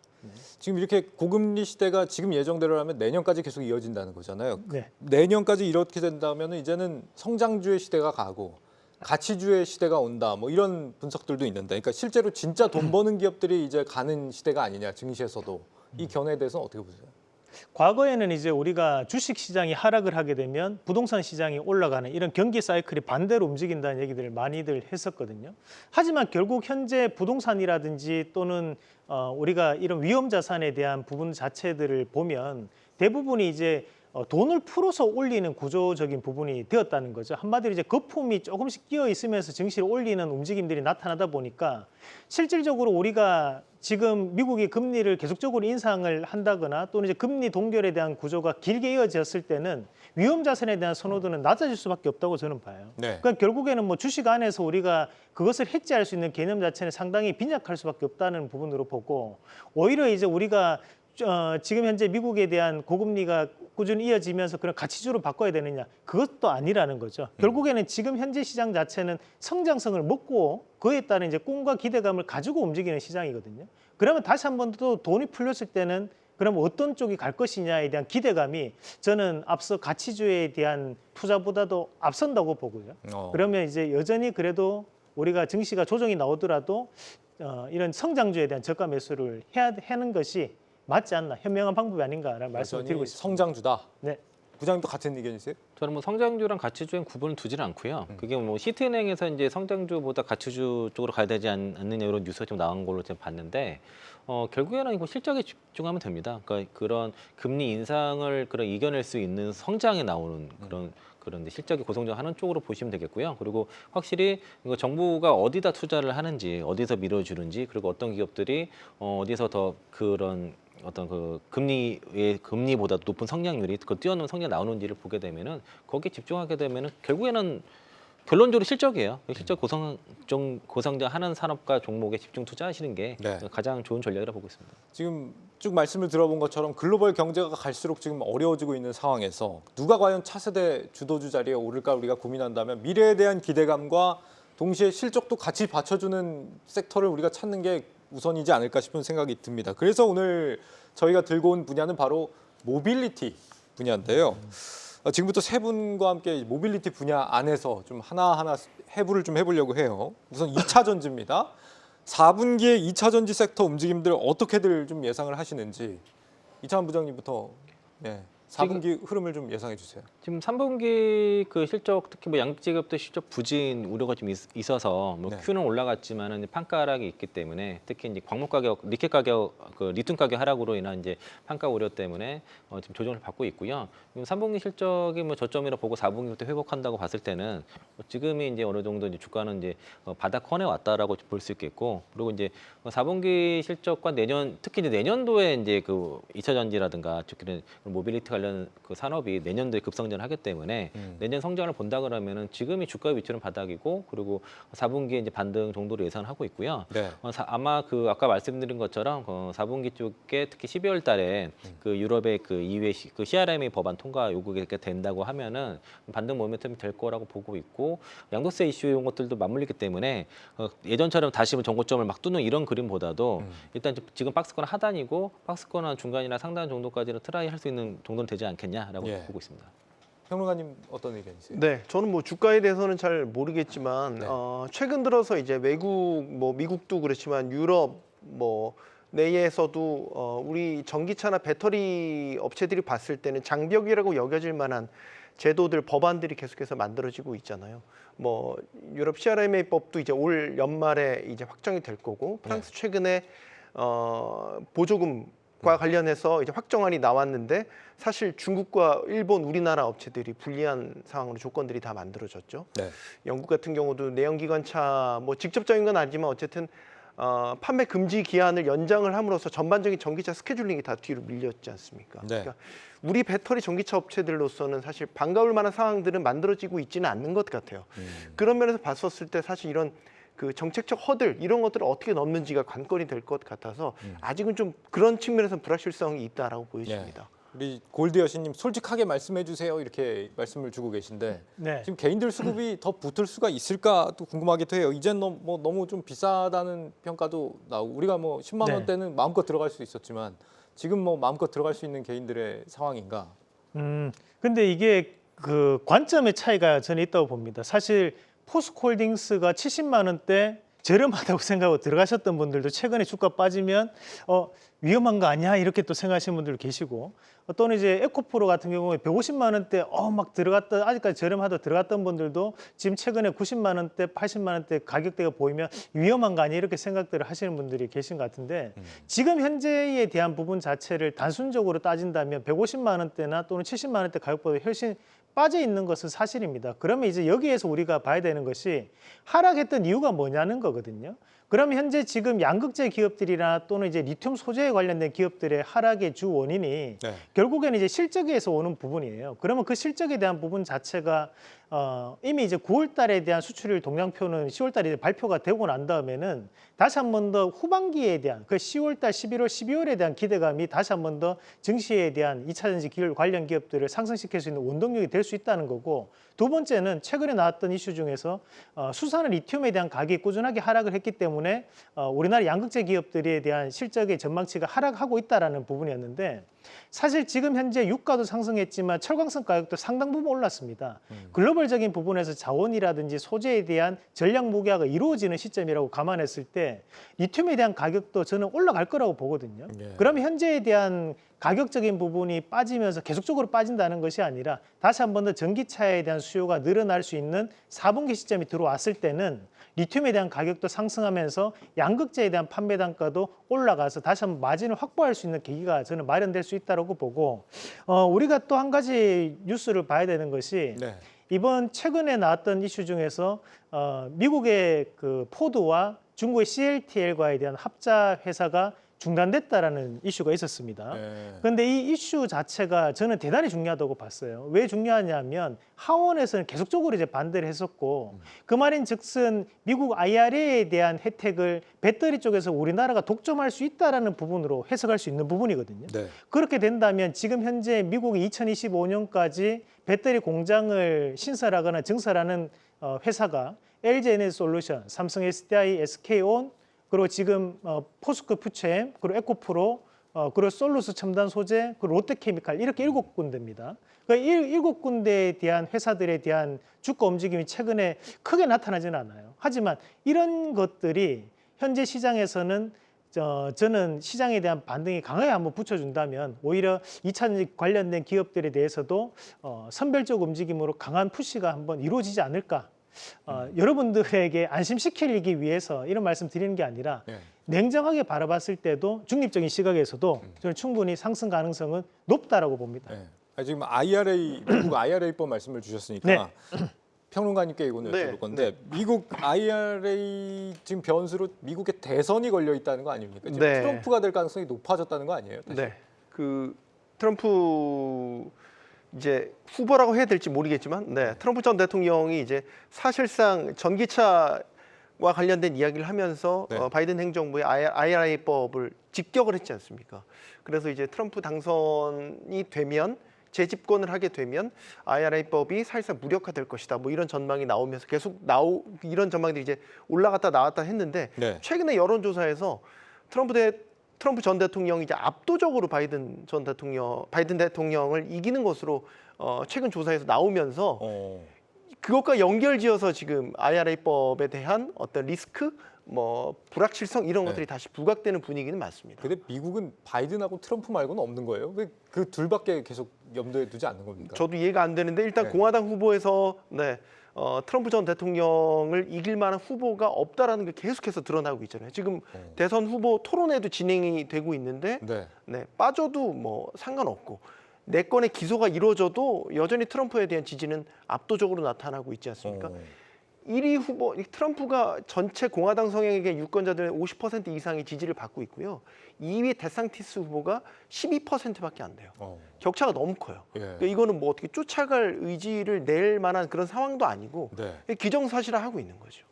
지금 이렇게 고금리 시대가 지금 예정대로라면 내년까지 계속 이어진다는 거잖아요. 네. 내년까지 이렇게 된다면 이제는 성장주의 시대가 가고 가치주의 시대가 온다. 뭐 이런 분석들도 있는데, 그러니까 실제로 진짜 돈 버는 기업들이 이제 가는 시대가 아니냐, 증시에서도 이 견해에 대해서는 어떻게 보세요? 과거에는 이제 우리가 주식 시장이 하락을 하게 되면 부동산 시장이 올라가는 이런 경기 사이클이 반대로 움직인다는 얘기들을 많이들 했었거든요. 하지만 결국 현재 부동산이라든지 또는 우리가 이런 위험 자산에 대한 부분 자체들을 보면 대부분이 이제 돈을 풀어서 올리는 구조적인 부분이 되었다는 거죠. 한마디로 이제 거품이 조금씩 끼어 있으면서 증시를 올리는 움직임들이 나타나다 보니까 실질적으로 우리가 지금 미국이 금리를 계속적으로 인상을 한다거나 또는 이제 금리 동결에 대한 구조가 길게 이어졌을 때는 위험 자산에 대한 선호도는 낮아질 수밖에 없다고 저는 봐요. 네. 그러니까 결국에는 뭐 주식 안에서 우리가 그것을 해지할 수 있는 개념 자체는 상당히 빈약할 수밖에 없다는 부분으로 보고 오히려 이제 우리가 지금 현재 미국에 대한 고금리가 꾸준히 이어지면서 그런 가치주로 바꿔야 되느냐 그것도 아니라는 거죠. 결국에는 지금 현재 시장 자체는 성장성을 먹고 그에 따른 이제 꿈과 기대감을 가지고 움직이는 시장이거든요. 그러면 다시 한 번 또 돈이 풀렸을 때는 그럼 어떤 쪽이 갈 것이냐에 대한 기대감이 저는 앞서 가치주에 대한 투자보다도 앞선다고 보고요. 그러면 이제 여전히 그래도 우리가 증시가 조정이 나오더라도 이런 성장주에 대한 저가 매수를 하는 것이 맞지 않나, 현명한 방법이 아닌가라는 말씀을 드리고 있습니다. 성장주다. 네. 부장님도 같은 의견이세요? 저는 뭐 성장주랑 가치주엔 구분을 두지는 않고요. 그게 뭐 시티은행에서 이제 성장주보다 가치주 쪽으로 가야 되지 않느냐 이런 뉴스가 좀 나온 걸로 제가 봤는데 결국에는 이거 실적에 집중하면 됩니다. 그러니까 그런 금리 인상을 이겨낼 수 있는 성장에 나오는 그런 실적이 고성장하는 쪽으로 보시면 되겠고요. 그리고 확실히 이거 정부가 어디다 투자를 하는지, 어디서 밀어주는지, 그리고 어떤 기업들이 어디서 더 그런 어떤 그 금리보다 높은 성장률이 그 뛰어넘는 성장이 나오는지를 보게 되면은 거기에 집중하게 되면은 결국에는 결론적으로 실적이에요. 실적 고성장하는 산업과 종목에 집중 투자하시는 게 네. 가장 좋은 전략이라고 보고 있습니다. 지금 쭉 말씀을 들어본 것처럼 글로벌 경제가 갈수록 지금 어려워지고 있는 상황에서 누가 과연 차세대 주도주 자리에 오를까 우리가 고민한다면 미래에 대한 기대감과 동시에 실적도 같이 받쳐주는 섹터를 우리가 찾는 게 우선이지 않을까 싶은 생각이 듭니다. 그래서 오늘 저희가 들고 온 분야는 바로 모빌리티 분야인데요. 지금부터 세 분과 함께 모빌리티 분야 안에서 좀 하나하나 해부를 좀 해보려고 해요. 우선 2차 전지입니다. 4분기에 2차 전지 섹터 움직임들 어떻게들 좀 예상을 하시는지 이창환 부장님부터 4분기 흐름을 좀 예상해 주세요. 지금 3분기 그 실적 특히 뭐 양극재기업들 실적 부진 우려가 좀 있어서 뭐 네. Q는 올라갔지만은 판가 하락이 있기 때문에 특히 이제 광목 가격, 니켈 가격, 그 리튬 가격 하락으로 인한 이제 판가 우려 때문에 지금 조정을 받고 있고요. 3분기 실적이 뭐 저점이라 보고 4분기부터 회복한다고 봤을 때는 지금이 이제 어느 정도 이제 주가는 이제 바닥권에 왔다라고 볼 수 있겠고, 그리고 이제 4분기 실적과 내년 특히 이제 내년도에 이제 그 2차 전지라든가 특히 모빌리티 관련 그 산업이 내년도에 급성장을 하기 때문에 내년 성장을 본다 그러면은 지금이 주가 위치는 바닥이고, 그리고 4분기에 이제 반등 정도로 예상을 하고 있고요. 네. 아마 그 아까 말씀드린 것처럼 4분기 쪽에 특히 12월 달에 그 유럽의 그 EU의 그 CRMA 법안 통과 요구가 된다고 하면은 반등 모멘텀이 될 거라고 보고 있고, 양도세 이슈 이런 것들도 맞물리기 때문에 예전처럼 다시 전고점을 막 뚫는 이런 그림보다도 일단 지금 박스권 하단이고 박스권 중간이나 상단 정도까지는 트라이 할 수 있는 정도는 되지 않겠냐라고 예. 보고 있습니다. 평론가님 어떤 의견이세요? 네, 저는 뭐 주가에 대해서는 잘 모르겠지만 네. 최근 들어서 이제 외국 뭐 미국도 그렇지만 유럽 뭐 내에서도 우리 전기차나 배터리 업체들이 봤을 때는 장벽이라고 여겨질 만한 제도들, 법안들이 계속해서 만들어지고 있잖아요. 뭐 유럽 CRMA법도 이제 올 연말에 이제 확정이 될 거고, 프랑스 최근에 보조금과 관련해서 이제 확정안이 나왔는데 사실 중국과 일본, 우리나라 업체들이 불리한 상황으로 조건들이 다 만들어졌죠. 네. 영국 같은 경우도 내연기관차 뭐 직접적인 건 아니지만 어쨌든 판매 금지 기한을 연장을 함으로써 전반적인 전기차 스케줄링이 다 뒤로 밀렸지 않습니까? 네. 그러니까 우리 배터리 전기차 업체들로서는 사실 반가울 만한 상황들은 만들어지고 있지는 않는 것 같아요. 그런 면에서 봤었을 때 사실 이런 그 정책적 허들 이런 것들을 어떻게 넣는지가 관건이 될 것 같아서 아직은 좀 그런 측면에서는 불확실성이 있다라고 보여집니다. 우리 골드 여신님 솔직하게 말씀해 주세요 이렇게 말씀을 주고 계신데 네. 지금 개인들 수급이 더 붙을 수가 있을까 또 궁금하기도 해요. 이젠 너무 좀 비싸다는 평가도 나오고 우리가 뭐 10만 네. 원대는 마음껏 들어갈 수 있었지만 지금 뭐 마음껏 들어갈 수 있는 개인들의 상황인가? 근데 이게 그 관점의 차이가 저는 있다고 봅니다. 사실 포스코홀딩스가 70만 원대 저렴하다고 생각하고 들어가셨던 분들도 최근에 주가 빠지면 위험한 거 아니야 이렇게 또 생각하시는 분들 계시고, 또는 이제 에코프로 같은 경우에 150만 원대 막 들어갔다 아직까지 저렴하다 들어갔던 분들도 지금 최근에 90만 원대, 80만 원대 가격대가 보이면 위험한 거 아니야 이렇게 생각들을 하시는 분들이 계신 것 같은데, 지금 현재에 대한 부분 자체를 단순적으로 따진다면 150만 원대나 또는 70만 원대 가격보다 훨씬 빠져 있는 것은 사실입니다. 그러면 이제 여기에서 우리가 봐야 되는 것이 하락했던 이유가 뭐냐는 거거든요. 그러면 현재 지금 양극재 기업들이나 또는 이제 리튬 소재에 관련된 기업들의 하락의 주 원인이 결국에는 이제 실적에서 오는 부분이에요. 그러면 그 실적에 대한 부분 자체가 이미 이제 9월 달에 대한 수출율 동향표는 10월 달에 이제 발표가 되고 난 다음에는 다시 한 번 더 후반기에 대한 그 10월 달, 11월, 12월에 대한 기대감이 다시 한 번 더 증시에 대한 2차 전지 기술 관련 기업들을 상승시킬 수 있는 원동력이 될 수 있다는 거고, 두 번째는 최근에 나왔던 이슈 중에서 수산화 리튬에 대한 가격이 꾸준하게 하락을 했기 때문에 우리나라 양극재 기업들에 대한 실적의 전망치가 하락하고 있다라는 부분이었는데, 사실 지금 현재 유가도 상승했지만 철강성 가격도 상당 부분 올랐습니다. 글로벌적인 부분에서 자원이라든지 소재에 대한 전략 무기화가 이루어지는 시점이라고 감안했을 때 리튬에 대한 가격도 저는 올라갈 거라고 보거든요. 그러면 현재에 대한 가격적인 부분이 빠지면서 계속적으로 빠진다는 것이 아니라 다시 한 번 더 전기차에 대한 수요가 늘어날 수 있는 4분기 시점이 들어왔을 때는 리튬에 대한 가격도 상승하면서 양극재에 대한 판매 단가도 올라가서 다시 한번 마진을 확보할 수 있는 계기가 저는 마련될 수 있다고 보고, 우리가 또 한 가지 뉴스를 봐야 되는 것이 네. 이번 최근에 나왔던 이슈 중에서 미국의 그 포드와 중국의 CATL과에 대한 합자 회사가 중단됐다라는 이슈가 있었습니다. 그런데 이 이슈 자체가 저는 대단히 중요하다고 봤어요. 왜 중요하냐면 하원에서는 계속적으로 이제 반대를 했었고, 그 말인즉슨 미국 IRA에 대한 혜택을 배터리 쪽에서 우리나라가 독점할 수 있다라는 부분으로 해석할 수 있는 부분이거든요. 네. 그렇게 된다면 지금 현재 미국이 2025년까지 배터리 공장을 신설하거나 증설하는 회사가 LG 에너지 솔루션, 삼성 SDI, SK온, 그리고 지금 포스코 퓨처엠, 그리고 에코프로, 그리고 솔루스 첨단 소재, 그리고 롯데케미칼, 이렇게 7군데입니다. 그 7군데에 대한 회사들에 대한 주가 움직임이 최근에 크게 나타나지는 않아요. 하지만 이런 것들이 현재 시장에서는 저는 시장에 대한 반등이 강하게 한번 붙여준다면 오히려 2차 관련된 기업들에 대해서도 선별적 움직임으로 강한 푸시가 한번 이루어지지 않을까. 여러분들에게 안심시키기 위해서 이런 말씀 드리는 게 아니라 냉정하게 바라봤을 때도 중립적인 시각에서도 저는 충분히 상승 가능성은 높다라고 봅니다. 지금 미국 IRA법 말씀을 주셨으니까 평론가님께 이거는 여쭤볼 건데, 미국 IRA 지금 변수로 미국의 대선이 걸려 있다는 거 아닙니까? 지금 트럼프가 될 가능성이 높아졌다는 거 아니에요? 다시? 그 트럼프 이제 후보라고 해야 될지 모르겠지만, 트럼프 전 대통령이 이제 사실상 전기차와 관련된 이야기를 하면서 바이든 행정부의 IRA법을 직격을 했지 않습니까? 그래서 이제 트럼프 당선이 되면, 재집권을 하게 되면 IRA법이 사실상 무력화될 것이다. 뭐 이런 전망이 나오면서 계속 이런 전망들이 이제 올라갔다 나왔다 했는데, 최근에 여론조사에서 트럼프 전 대통령이 이제 압도적으로 바이든 대통령을 이기는 것으로 최근 조사에서 나오면서 그것과 연결지어서 지금 IRA법에 대한 어떤 리스크, 뭐 불확실성 이런 것들이 다시 부각되는 분위기는 맞습니다. 근데 미국은 바이든하고 트럼프 말고는 없는 거예요? 왜 그 둘밖에 계속 염두에 두지 않는 겁니까? 저도 이해가 안 되는데, 일단 공화당 후보에서 트럼프 전 대통령을 이길 만한 후보가 없다라는 게 계속해서 드러나고 있잖아요. 지금 대선 후보 토론회도 진행이 되고 있는데 빠져도 뭐 상관없고, 4건의 기소가 이루어져도 여전히 트럼프에 대한 지지는 압도적으로 나타나고 있지 않습니까? 1위 후보 트럼프가 전체 공화당 성향의 유권자들의 50% 이상의 지지를 받고 있고요. 2위 데상티스 후보가 12%밖에 안 돼요. 격차가 너무 커요. 그러니까 이거는 뭐 어떻게 쫓아갈 의지를 낼 만한 그런 상황도 아니고 기정사실화하고 있는 거죠.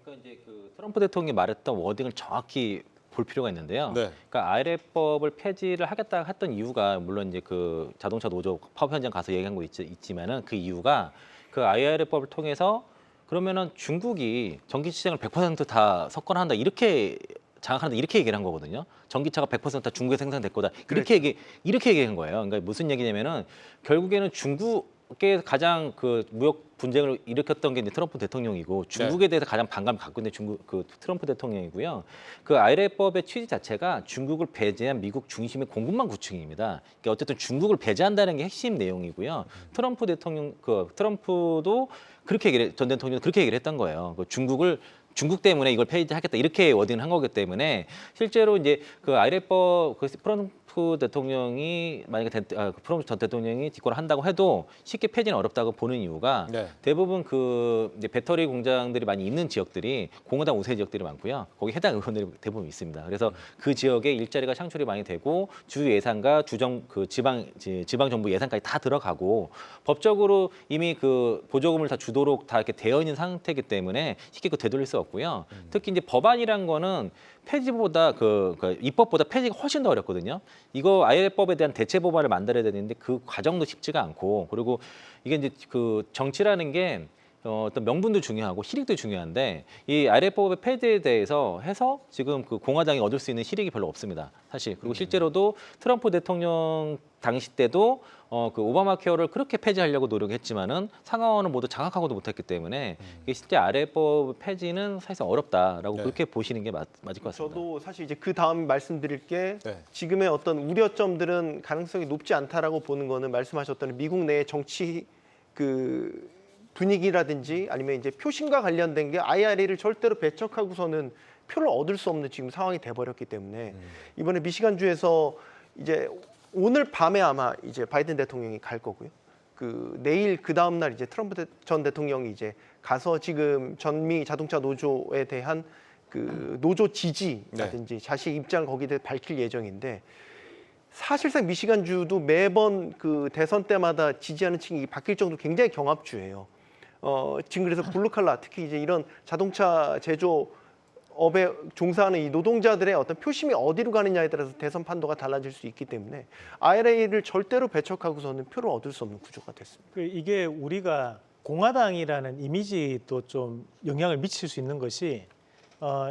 그러니까 이제 그 트럼프 대통령이 말했던 워딩을 정확히 볼 필요가 있는데요. 그러니까 IRA법을 폐지를 하겠다 했던 이유가, 물론 이제 그 자동차 노조 파업 현장 가서 얘기한 거 있지만은 그 이유가, 그 IRA법을 통해서 그러면은 중국이 전기 시장을 100% 다 석권한다, 이렇게 장악한다, 이렇게 얘기를 한 거거든요. 전기차가 100% 다 중국에 생산될 거다, 이렇게 얘기한 거예요. 그러니까 무슨 얘기냐면은 결국에는 중국에 가장 그 무역 분쟁을 일으켰던 게 이제 트럼프 대통령이고, 중국에 대해서 가장 반감을 갖고 있는 그 트럼프 대통령이고요. 그 IRA법의 취지 자체가 중국을 배제한 미국 중심의 공급망 구축입니다. 그러니까 어쨌든 중국을 배제한다는 게 핵심 내용이고요. 트럼프도 전 대통령도 그렇게 얘기를 했던 거예요. 중국 때문에 이걸 폐지하겠다, 이렇게 워딩을 한 거기 때문에 실제로 이제 그 IRA법, 그 트럼프 대통령이 만약에 트럼프 전 대통령이 집권을 한다고 해도 쉽게 폐지는 어렵다고 보는 이유가 네. 대부분 그 이제 배터리 공장들이 많이 있는 지역들이 공화당 우세 지역들이 많고요. 거기 해당 의원들이 대부분 있습니다. 그래서 그 지역에 일자리가 창출이 많이 되고 주 예산과 그 지방 정부 예산까지 다 들어가고 법적으로 이미 그 보조금을 다 주도록 다 이렇게 되어 있는 상태이기 때문에 쉽게 그 되돌릴 수 없고요. 특히 이제 법안이란 거는 폐지보다 입법보다 폐지가 훨씬 더 어렵거든요. 이거 IRA법에 대한 대체 법안을 만들어야 되는데 그 과정도 쉽지가 않고 그리고 이게 이제 그 정치라는 게 어떤 명분도 중요하고 실익도 중요한데 이 IRA법의 폐지에 대해서 해서 지금 그 공화당이 얻을 수 있는 실익이 별로 없습니다. 사실 그리고 실제로도 트럼프 대통령 당시 때도 그 오바마 케어를 그렇게 폐지하려고 노력했지만은 상하원을 모두 장악하고도 못했기 때문에 이게 실제 IRA법 폐지는 사실상 어렵다라고 네. 그렇게 보시는 게 맞을 것 같습니다. 저도 사실 이제 그 다음 말씀드릴 게 네. 지금의 어떤 우려점들은 가능성이 높지 않다라고 보는 거는 말씀하셨던 미국 내의 정치 그 분위기라든지 아니면 이제 표심과 관련된 게 IRA를 절대로 배척하고서는 표를 얻을 수 없는 지금 상황이 돼버렸기 때문에 이번에 미시간주에서 이제 오늘 밤에 아마 이제 바이든 대통령이 갈 거고요. 그 내일 그 다음 날 이제 트럼프 전 대통령이 가서 지금 전미 자동차 노조에 대한 그 노조 지지라든지 자신의 입장을 거기에 대해 밝힐 예정인데 사실상 미시간주도 매번 그 대선 때마다 지지하는 층이 바뀔 정도로 굉장히 경합주예요. 지금 그래서 블루칼라 특히 이제 이런 자동차 제조업에 종사하는 이 노동자들의 어떤 표심이 어디로 가느냐에 따라서 대선 판도가 달라질 수 있기 때문에 IRA를 절대로 배척하고서는 표를 얻을 수 없는 구조가 됐습니다. 이게 우리가 공화당이라는 이미지도 좀 영향을 미칠 수 있는 것이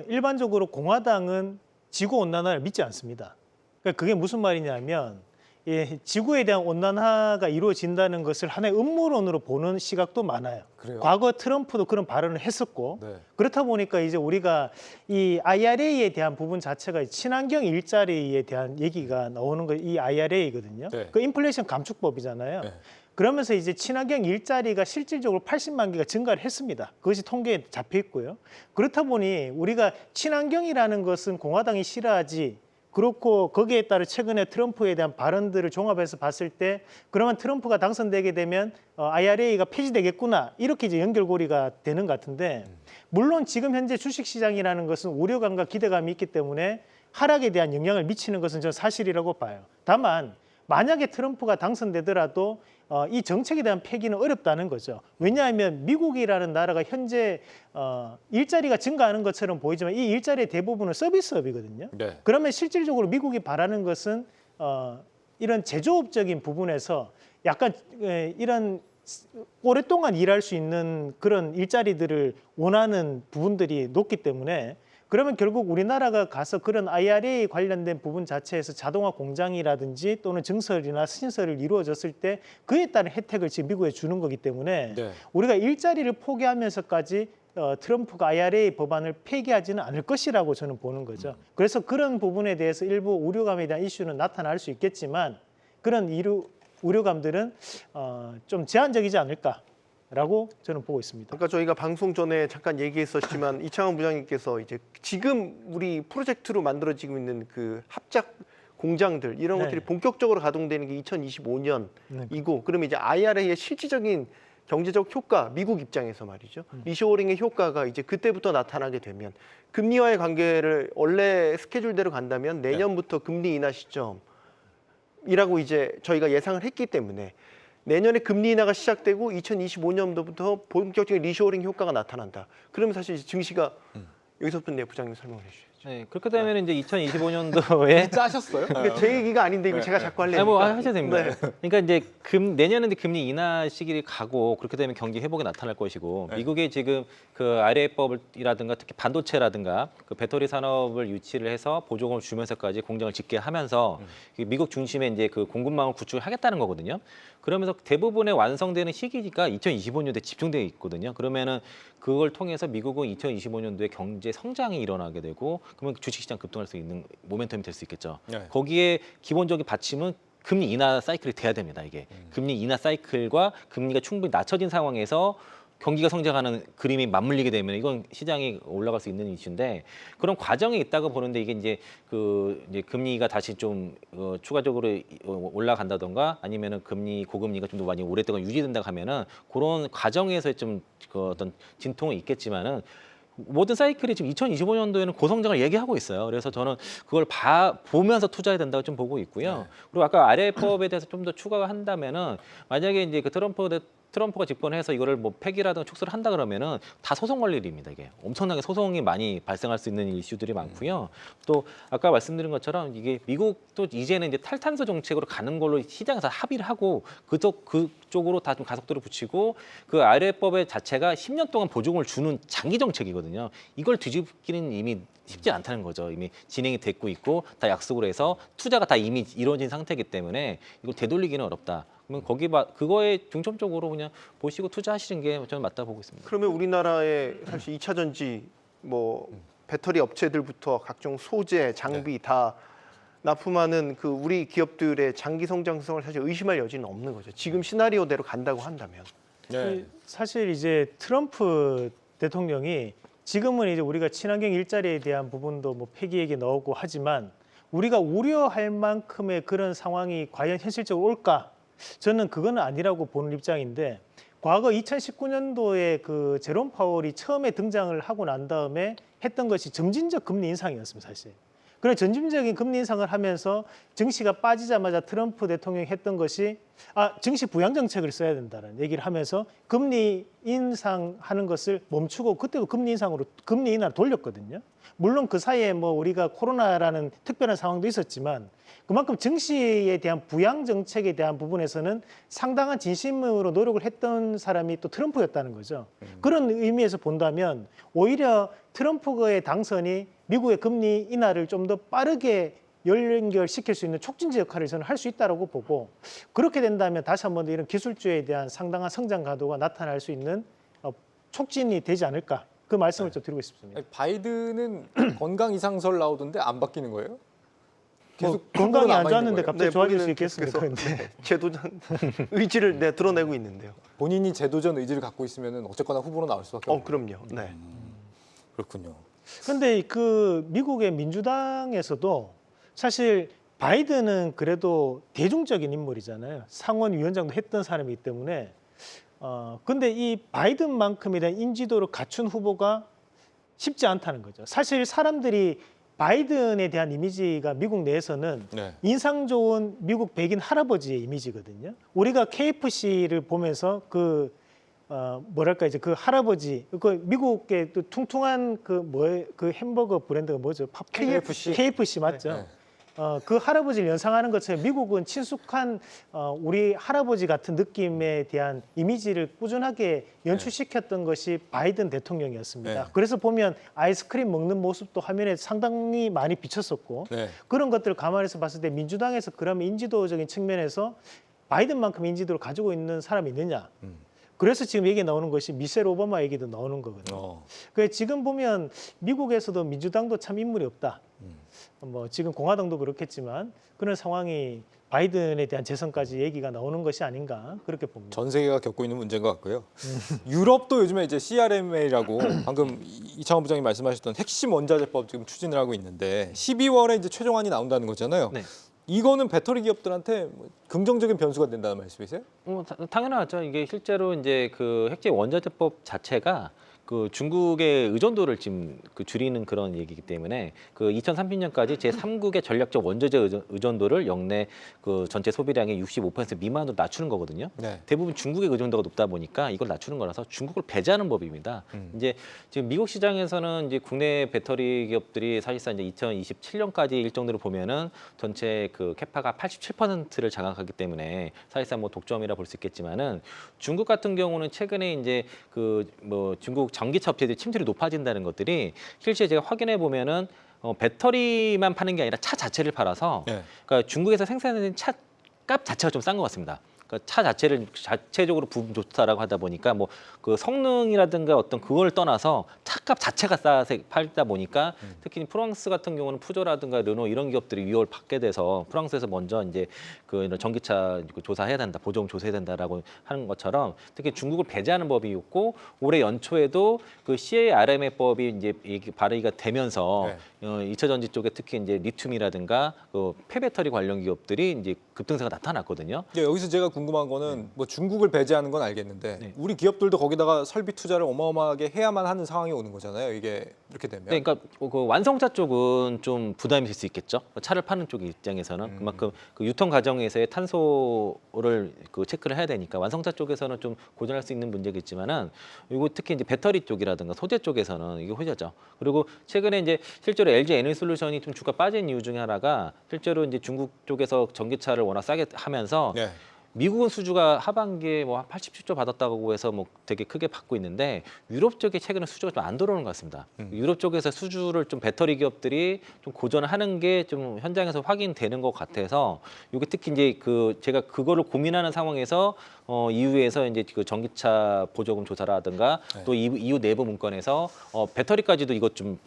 일반적으로 공화당은 지구 온난화를 믿지 않습니다. 그러니까 그게 무슨 말이냐면 지구에 대한 온난화가 이루어진다는 것을 하나의 음모론으로 보는 시각도 많아요. 그래요? 과거 트럼프도 그런 발언을 했었고 네. 그렇다 보니까 이제 우리가 이 IRA에 대한 부분 자체가 친환경 일자리에 대한 얘기가 나오는 거 이 IRA거든요. 네. 그 인플레이션 감축법이잖아요. 네. 그러면서 이제 친환경 일자리가 실질적으로 80만 개가 증가를 했습니다. 그것이 통계에 잡혀 있고요. 그렇다 보니 우리가 친환경이라는 것은 공화당이 싫어하지 그렇고 거기에 따라 최근에 트럼프에 대한 발언들을 종합해서 봤을 때 그러면 트럼프가 당선되게 되면 IRA가 폐지되겠구나 이렇게 이제 연결고리가 되는 것 같은데 물론 지금 현재 주식시장이라는 것은 우려감과 기대감이 있기 때문에 하락에 대한 영향을 미치는 것은 저는 사실이라고 봐요. 다만 만약에 트럼프가 당선되더라도 이 정책에 대한 폐기는 어렵다는 거죠. 왜냐하면 미국이라는 나라가 현재 일자리가 증가하는 것처럼 보이지만 이 일자리의 대부분은 서비스업이거든요. 네. 그러면 실질적으로 미국이 바라는 것은 이런 제조업적인 부분에서 약간 이런 오랫동안 일할 수 있는 그런 일자리들을 원하는 부분들이 높기 때문에 그러면 결국 우리나라가 가서 그런 IRA 관련된 부분 자체에서 자동화 공장이라든지 또는 증설이나 신설을 이루어졌을 때 그에 따른 혜택을 지금 미국에 주는 거기 때문에 네. 우리가 일자리를 포기하면서까지 트럼프가 IRA 법안을 폐기하지는 않을 것이라고 저는 보는 거죠. 그래서 그런 부분에 대해서 일부 우려감에 대한 이슈는 나타날 수 있겠지만 그런 우려감들은 좀 제한적이지 않을까라고 저는 보고 있습니다. 아까 저희가 방송 전에 잠깐 얘기했었지만 이창원 부장님께서 이제 지금 우리 프로젝트로 만들어지고 있는 그 합작 공장들 이런 네. 것들이 본격적으로 가동되는 게 2025년이고 네. 그러면 이제 IRA의 실질적인 경제적 효과 미국 입장에서 말이죠. 리쇼어링의 효과가 이제 그때부터 나타나게 되면 금리와의 관계를 원래 스케줄대로 간다면 내년부터 금리 인하 시점이라고 이제 저희가 예상을 했기 때문에 내년에 금리 인하가 시작되고 2025년도부터 본격적인 리쇼어링 효과가 나타난다. 그러면 사실 증시가 여기서부터 내 부장님 설명을 해주셔야죠. 네, 그렇게 되면 이제 2025년도에 짜셨어요? 그러니까 제 얘기가 아닌데 이거 제가 자꾸 하려니까. 뭐 하셔도 됩니다. 네. 그러니까 이제 내년은 이제 금리 인하 시기를 가고 그렇게 되면 경기 회복이 나타날 것이고 네. 미국의 지금 그 IRA법이라든가 특히 반도체라든가 그 배터리 산업을 유치를 해서 보조금을 주면서까지 공장을 짓게 하면서 미국 중심의 이제 그 공급망을 구축을 하겠다는 거거든요. 그러면서 대부분의 완성되는 시기가 2025년도에 집중되어 있거든요. 그러면은 그걸 통해서 미국은 2025년도에 경제 성장이 일어나게 되고 그러면 주식시장 급등할 수 있는 모멘텀이 될 수 있겠죠. 네. 거기에 기본적인 받침은 금리 인하 사이클이 돼야 됩니다. 이게 금리 인하 사이클과 금리가 충분히 낮춰진 상황에서 경기가 성장하는 그림이 맞물리게 되면 이건 시장이 올라갈 수 있는 이슈인데 그런 과정이 있다고 보는데 이게 이제 이제 금리가 다시 좀 추가적으로 올라간다던가 아니면은 고금리가 좀 더 많이 오랫동안 유지된다 하면은 그런 과정에서 좀 어떤 진통은 있겠지만은 모든 사이클이 지금 2025년도에는 고성장을 얘기하고 있어요. 그래서 저는 그걸 보면서 투자해야 된다고 좀 보고 있고요. 그리고 아까 RA법에 대해서 좀 더 추가가 한다면은 만약에 이제 그 트럼프가 집권해서 이거를 뭐 폐기라든가 축소를 한다 그러면은 다 소송 걸 일입니다. 이게 엄청나게 소송이 많이 발생할 수 있는 이슈들이 많고요. 또 아까 말씀드린 것처럼 이게 미국도 이제는 이제 탈탄소 정책으로 가는 걸로 시장에서 합의를 하고 그쪽으로 다 좀 가속도를 붙이고 그 RA법의 자체가 10년 동안 보조금을 주는 장기 정책이거든요. 이걸 뒤집기는 이미 쉽지 않다는 거죠. 이미 진행이 됐고 있고 다 약속을 해서 투자가 다 이미 이루어진 상태이기 때문에 이걸 되돌리기는 어렵다. 그러면 그거에 중점적으로 그냥 보시고 투자하시는 게 저는 맞다 보고 있습니다. 그러면 우리나라의 사실 2차 전지 뭐 배터리 업체들부터 각종 소재, 장비 다 납품하는 그 우리 기업들의 장기 성장성을 사실 의심할 여지는 없는 거죠. 지금 시나리오대로 간다고 한다면. 네. 사실 이제 트럼프 대통령이 지금은 이제 우리가 친환경 일자리에 대한 부분도 뭐 폐기 얘기 나오고 하지만 우리가 우려할 만큼의 그런 상황이 과연 현실적으로 올까? 저는 그거는 아니라고 보는 입장인데 과거 2019년도에 그 제롬 파월이 처음에 등장을 하고 난 다음에 했던 것이 점진적 금리 인상이었습니다, 사실. 그런 점진적인 금리 인상을 하면서 증시가 빠지자마자 트럼프 대통령이 했던 것이 증시 부양 정책을 써야 된다는 얘기를 하면서 금리 인상하는 것을 멈추고 그때도 금리 인하로 돌렸거든요. 물론 그 사이에 뭐 우리가 코로나라는 특별한 상황도 있었지만 그만큼 증시에 대한 부양 정책에 대한 부분에서는 상당한 진심으로 노력을 했던 사람이 또 트럼프였다는 거죠. 그런 의미에서 본다면 오히려 트럼프의 당선이 미국의 금리 인하를 좀 더 빠르게 연결시킬 수 있는 촉진제 역할을 저는 할 수 있다고 보고 그렇게 된다면 다시 한번 이런 기술주에 대한 상당한 성장 가도가 나타날 수 있는 촉진이 되지 않을까 그 말씀을 좀 드리고 싶습니다. 바이든은 건강 이상설 나오던데 안 바뀌는 거예요? 뭐 건강이 안 좋았는데 거예요? 갑자기 좋아질 수 본인은 있겠습니까? 계속해서 제도전 의지를 드러내고 있는데요. 본인이 제도전 의지를 갖고 있으면 어쨌거나 후보로 나올 수밖에 없어요. 그럼요. 네. 그렇군요. 그런데 그 미국의 민주당에서도 사실 바이든은 그래도 대중적인 인물이잖아요. 상원위원장도 했던 사람이기 때문에 근데 이 바이든만큼에 대한 인지도를 갖춘 후보가 쉽지 않다는 거죠. 사실 사람들이 바이든에 대한 이미지가 미국 내에서는 네. 인상 좋은 미국 백인 할아버지의 이미지거든요. 우리가 KFC를 보면서 뭐랄까 이제 그 할아버지 그 미국의 또 퉁퉁한 그 햄버거 브랜드가 뭐죠? KFC 맞죠? 네. 그 할아버지를 연상하는 것처럼 미국은 친숙한 우리 할아버지 같은 느낌에 대한 이미지를 꾸준하게 연출시켰던 것이 바이든 대통령이었습니다. 네. 그래서 보면 아이스크림 먹는 모습도 화면에 상당히 많이 비쳤었고 네. 그런 것들을 감안해서 봤을 때 민주당에서 그러면 인지도적인 측면에서 바이든만큼 인지도를 가지고 있는 사람이 있느냐? 그래서 지금 얘기 나오는 것이 미셸 오바마 얘기도 나오는 거거든요. 그래서 지금 보면 미국에서도 민주당도 참 인물이 없다. 뭐 지금 공화당도 그렇겠지만 그런 상황이 바이든에 대한 재선까지 얘기가 나오는 것이 아닌가 그렇게 봅니다. 전 세계가 겪고 있는 문제인 것 같고요. 유럽도 요즘에 이제 CRMA라고 방금 이창호 부장님 말씀하셨던 핵심 원자재법 지금 추진을 하고 있는데 12월에 이제 최종안이 나온다는 거잖아요. 네. 이거는 배터리 기업들한테 긍정적인 변수가 된다는 말씀이세요? 당연하죠. 이게 실제로 이제 그 핵심 원자재법 자체가 그 중국의 의존도를 지금 줄이는 그런 얘기이기 때문에 그 2030년까지 제3국의 전략적 원자재 의존도를 역내 그 전체 소비량의 65% 미만으로 낮추는 거거든요. 네. 대부분 중국의 의존도가 높다 보니까 이걸 낮추는 거라서 중국을 배제하는 법입니다. 이제 지금 미국 시장에서는 이제 국내 배터리 기업들이 사실상 이제 2027년까지 일정으로 보면은 전체 그 캐파가 87%를 장악하기 때문에 사실상 뭐 독점이라 볼 수 있겠지만은 중국 같은 경우는 최근에 이제 그 뭐 중국 전기차 업체들이 침투율이 높아진다는 것들이 실제 제가 확인해 보면은 배터리만 파는 게 아니라 차 자체를 팔아서 네. 그러니까 중국에서 생산되는 차 값 자체가 좀 싼 것 같습니다. 그러니까 차 자체를 자체적으로 부분 좋다라고 하다 보니까 뭐 그 성능이라든가 어떤 그걸 떠나서 차값 자체가 싸서 팔다 보니까 특히 프랑스 같은 경우는 푸조라든가 르노 이런 기업들이 위협을 받게 돼서 프랑스에서 먼저 이제 그 이런 전기차 조사해야 된다, 보조금 조사해야 된다라고 하는 것처럼 특히 중국을 배제하는 법이 있고 올해 연초에도 그 CARM법이 이제 발의가 되면서 네. 2차 전지 쪽에 특히 이제 리튬이라든가 그 폐배터리 관련 기업들이 이제 급등세가 나타났거든요. 네, 여기서 제가 궁금한 거는 뭐 중국을 배제하는 건 알겠는데 네. 우리 기업들도 거기다가 설비 투자를 어마어마하게 해야만 하는 상황이 오는 거잖아요. 이게 이렇게 되면. 네, 그러니까 그 완성차 쪽은 좀 부담이 될 수 있겠죠. 차를 파는 쪽 입장에서는 그만큼 그 유통 과정에서의 탄소를 그 체크를 해야 되니까 완성차 쪽에서는 좀 고전할 수 있는 문제겠지만은 이거 특히 이제 배터리 쪽이라든가 소재 쪽에서는 이게 호재죠. 그리고 최근에 이제 실제로 LG 에너지솔루션이 좀 주가 빠진 이유 중에 하나가 실제로 이제 중국 쪽에서 전기차를 워낙 싸게 하면서 네. 미국은 수주가 하반기에 뭐 87조 받았다고 해서 뭐 되게 크게 받고 있는데 유럽 쪽에 최근에 수주가 좀 안 들어오는 것 같습니다. 유럽 쪽에서 수주를 좀 배터리 기업들이 좀 고전하는 게 좀 현장에서 확인되는 것 같아서 이게 특히 이제 그 제가 그거를 고민하는 상황에서 EU에서 이제 그 전기차 보조금 조사라든가 네. 또 EU 내부 문건에서 배터리까지도 이것 좀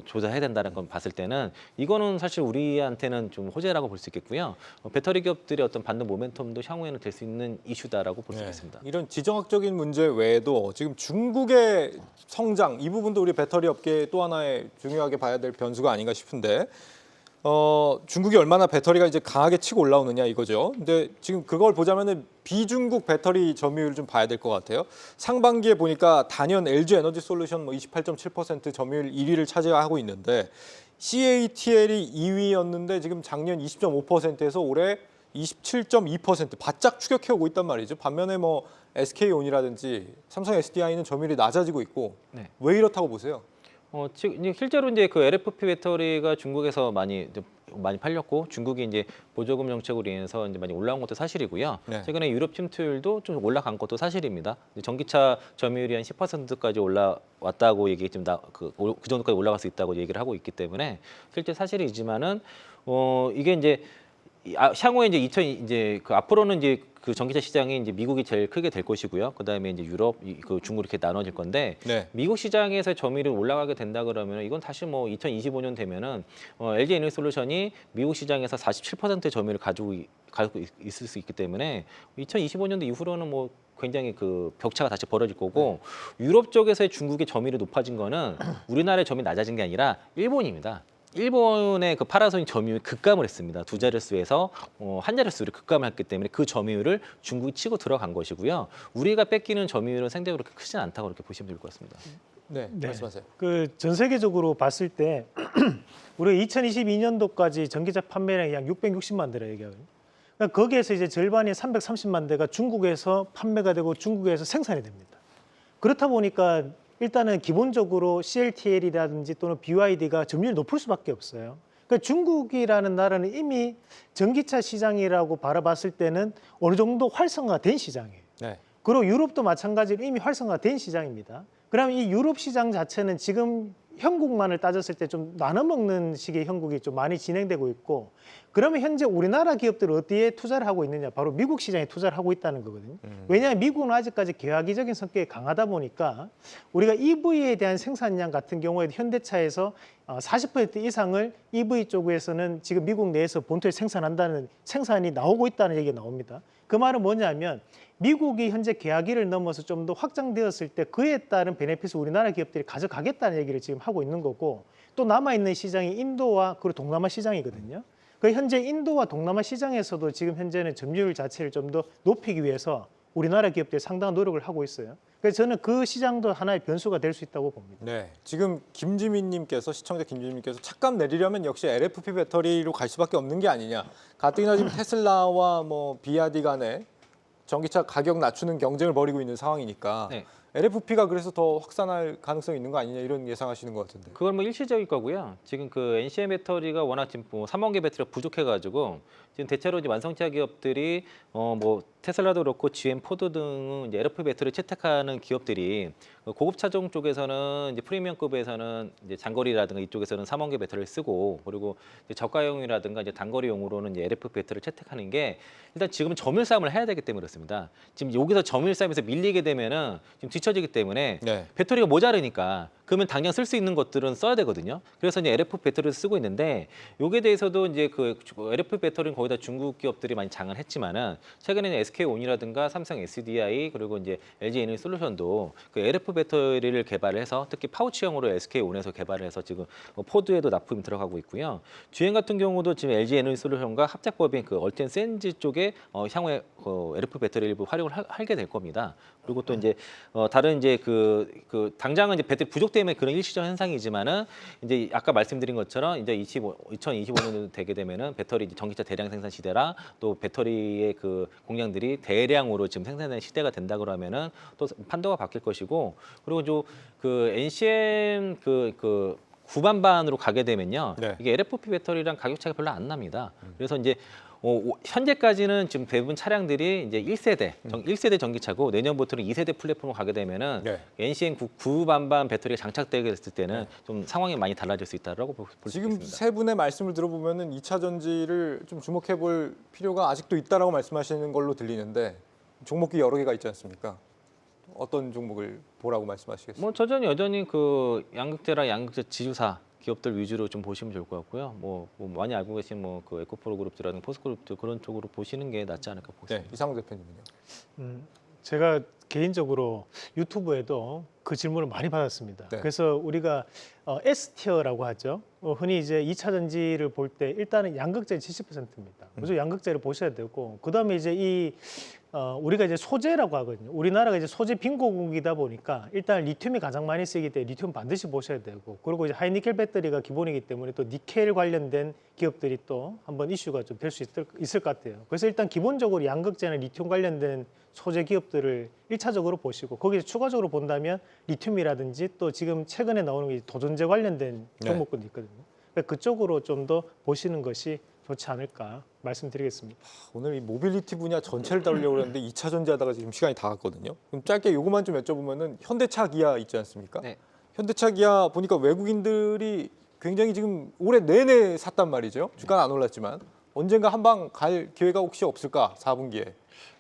조사해야 된다는 건 봤을 때는 이거는 사실 우리한테는 좀 호재라고 볼 수 있겠고요. 배터리 기업들이 어떤 받는 모멘텀도 향후에는 될 수 있는 이슈다라고 볼 수 네. 있습니다. 이런 지정학적인 문제 외에도 지금 중국의 성장 이 부분도 우리 배터리 업계의 또 하나의 중요하게 봐야 될 변수가 아닌가 싶은데 중국이 얼마나 배터리가 이제 강하게 치고 올라오느냐 이거죠. 근데 지금 그걸 보자면은 비중국 배터리 점유율을 좀 봐야 될 것 같아요. 상반기에 보니까 단연 LG 에너지 솔루션 뭐 28.7% 점유율 1위를 차지하고 있는데 CATL이 2위였는데 지금 작년 20.5%에서 올해 27.2% 바짝 추격해 오고 있단 말이죠. 반면에 뭐 SK온이라든지 삼성 SDI는 점유율이 낮아지고 있고 네. 왜 이렇다고 보세요? 지금 이제 실제로 이제 그 LFP 배터리가 중국에서 많이 팔렸고 중국이 이제 보조금 정책으로 인해서 이제 많이 올라온 것도 사실이고요. 네. 최근에 유럽 침투율도 좀 올라간 것도 사실입니다. 전기차 점유율이 한 10%까지 올라왔다고 얘기 좀 그 정도까지 올라갈 수 있다고 얘기를 하고 있기 때문에 실제 사실이지만은 이게 이제 향후에 이제 그 앞으로는 이제 그 전기차 시장이 이제 미국이 제일 크게 될 것이고요. 그다음에 이제 유럽, 그 중국 이렇게 나눠질 건데 네. 미국 시장에서 점유율이 올라가게 된다 그러면 이건 다시 뭐 2025년 되면은 LG 에너지솔루션이 미국 시장에서 47%의 점유율을 가지고 있을 수 있기 때문에 2025년도 이후로는 뭐 굉장히 그 격차가 다시 벌어질 거고 유럽 쪽에서의 중국의 점유율이 높아진 거는 우리나라의 점유율이 낮아진 게 아니라 일본입니다. 일본의 그 파라소닉 점유율이 급감을 했습니다. 두 자릿수에서 한 자릿수를 급감을 했기 때문에 그 점유율을 중국이 치고 들어간 것이고요. 우리가 뺏기는 점유율은 상대적으로 그렇게 크지 않다고 그렇게 보시면 될 것 같습니다. 네, 네. 말씀하세요. 그 전 세계적으로 봤을 때 우리가 2022년도까지 전기차 판매량이 약 660만 대라 얘기하거든요. 그러니까 거기에서 이제 절반이 330만 대가 중국에서 판매가 되고 중국에서 생산이 됩니다. 그렇다 보니까 일단은 기본적으로 CATL이라든지 또는 BYD가 점유율이 높을 수밖에 없어요. 그러니까 중국이라는 나라는 이미 전기차 시장이라고 바라봤을 때는 어느 정도 활성화된 시장이에요. 네. 그리고 유럽도 마찬가지로 이미 활성화된 시장입니다. 그러면 이 유럽 시장 자체는 지금 형국만을 따졌을 때 좀 나눠 먹는 식의 형국이 좀 많이 진행되고 있고, 그러면 현재 우리나라 기업들은 어디에 투자를 하고 있느냐? 바로 미국 시장에 투자를 하고 있다는 거거든요. 왜냐하면 미국은 아직까지 개화기적인 성격이 강하다 보니까 우리가 EV에 대한 생산량 같은 경우에 현대차에서 40% 이상을 EV 쪽에서는 지금 미국 내에서 본토에 생산이 나오고 있다는 얘기가 나옵니다. 그 말은 뭐냐면 미국이 현재 계약기를 넘어서 좀 더 확장되었을 때 그에 따른 베네핏을 우리나라 기업들이 가져가겠다는 얘기를 지금 하고 있는 거고, 또 남아있는 시장이 인도와 그리고 동남아 시장이거든요. 그 현재 인도와 동남아 시장에서도 지금 현재는 점유율 자체를 좀 더 높이기 위해서 우리나라 기업들이 상당한 노력을 하고 있어요. 그래서 저는 그 시장도 하나의 변수가 될 수 있다고 봅니다. 네, 지금 김지민님께서 시청자 김지민님께서 차값 내리려면 역시 LFP 배터리로 갈 수밖에 없는 게 아니냐. 가뜩이나 지금 테슬라와 뭐 비아디 간에 전기차 가격 낮추는 경쟁을 벌이고 있는 상황이니까 네. LFP가 그래서 더 확산할 가능성이 있는 거 아니냐 이런 예상하시는 것 같은데. 그건 뭐 일시적일 거고요. 지금 그 NCM 배터리가 워낙 지금 뭐 3원계 배터리가 부족해가지고 지금 대체로 이제 완성차 기업들이 뭐 테슬라도 그렇고 GM, 포드 등은 이제 LFP 배터리 채택하는 기업들이 고급 차종 쪽에서는 이제 프리미엄급에서는 이제 장거리라든가 이쪽에서는 3원계 배터리를 쓰고 그리고 이제 저가용이라든가 이제 단거리용으로는 이제 LFP 배터리를 채택하는 게 일단 지금은 점유율 싸움을 해야 되기 때문에 그렇습니다. 지금 여기서 점유율 싸움에서 밀리게 되면은 지금 뒤처지기 때문에 네. 배터리가 모자르니까 그러면 당장 쓸 수 있는 것들은 써야 되거든요. 그래서 이제 LFP 배터리를 쓰고 있는데 여기에 대해서도 이제 그 LFP 배터리는 거의 다 중국 기업들이 많이 장을 했지만은 최근에는 SK온이라든가 삼성 SDI 그리고 이제 LG 에너지솔루션도 그 LFP 배터리를 개발해서 특히 파우치형으로 SK온에서 개발을 해서 지금 포드에도 납품이 들어가고 있고요. GM 같은 경우도 지금 LG 에너지솔루션과 합작법인 그 얼텐 센지 쪽에 향후에 LFP 배터리 일부 활용을 하게 될 겁니다. 그리고 또 이제 다른 이제 그 당장은 이제 배터리 부족 때문에 그런 일시적 현상이지만은 이제 아까 말씀드린 것처럼 이제 2025년도 되게 되면은 배터리 이제 전기차 대량 생산 시대라 또 배터리의 그 공량들이 대량으로 지금 생산되는 시대가 된다 그러면은 또 판도가 바뀔 것이고 그리고 그 NCM 그 구반반으로 가게 되면요. 네. 이게 LFP 배터리랑 가격 차이가 별로 안 납니다. 그래서 이제 현재까지는 지금 대부분 차량들이 이제 1세대 전기차고 내년부터는 2세대 플랫폼으로 가게 되면은 네. NCM 구반반 배터리가 장착되게 됐을 때는 좀 상황이 많이 달라질 수 있다라고 볼 수 지금 있습니다. 세 분의 말씀을 들어보면은 2차 전지를 좀 주목해 볼 필요가 아직도 있다라고 말씀하시는 걸로 들리는데 종목이 여러 개가 있지 않습니까? 어떤 종목을 보라고 말씀하시겠습니까? 뭐 여전히 그 양극재랑 양극재 지주사 기업들 위주로 좀 보시면 좋을 것 같고요. 뭐 많이 알고 계신 뭐 그 에코프로 그룹들이라든가 포스그룹들 그런 쪽으로 보시는 게 낫지 않을까 네, 보겠습니다. 이상우 대표님은요. 제가 개인적으로 유튜브에도 그 질문을 많이 받았습니다. 네. 그래서 우리가 S티어라고 하죠. 흔히 이제 2차 전지를 볼 때 일단은 양극재 70%입니다. 그래서 양극재를 보셔야 되고 그다음에 이제 우리가 이제 소재라고 하거든요. 우리나라가 이제 소재 빈고국이다 보니까 일단 리튬이 가장 많이 쓰이기 때문에 리튬 반드시 보셔야 되고 그리고 이제 하이니켈 배터리가 기본이기 때문에 또 니켈 관련된 기업들이 또 한번 이슈가 좀 될 수 있을 것 같아요. 그래서 일단 기본적으로 양극재나 리튬 관련된 소재 기업들을 1차적으로 보시고 거기에 추가적으로 본다면 리튬이라든지 또 지금 최근에 나오는 게 도전제 관련된 네. 종목군도 있거든요. 그러니까 그쪽으로 좀 더 보시는 것이 좋지 않을까 말씀드리겠습니다. 오늘 이 모빌리티 분야 전체를 다루려고 했는데 2차 전지 하다가 지금 시간이 다 갔거든요. 그럼 짧게 요것만 좀 여쭤보면은 현대차 기아 있지 않습니까? 네. 현대차 기아 보니까 외국인들이 굉장히 지금 올해 내내 샀단 말이죠. 주가는 안 올랐지만 언젠가 한 방 갈 기회가 혹시 없을까? 4분기에.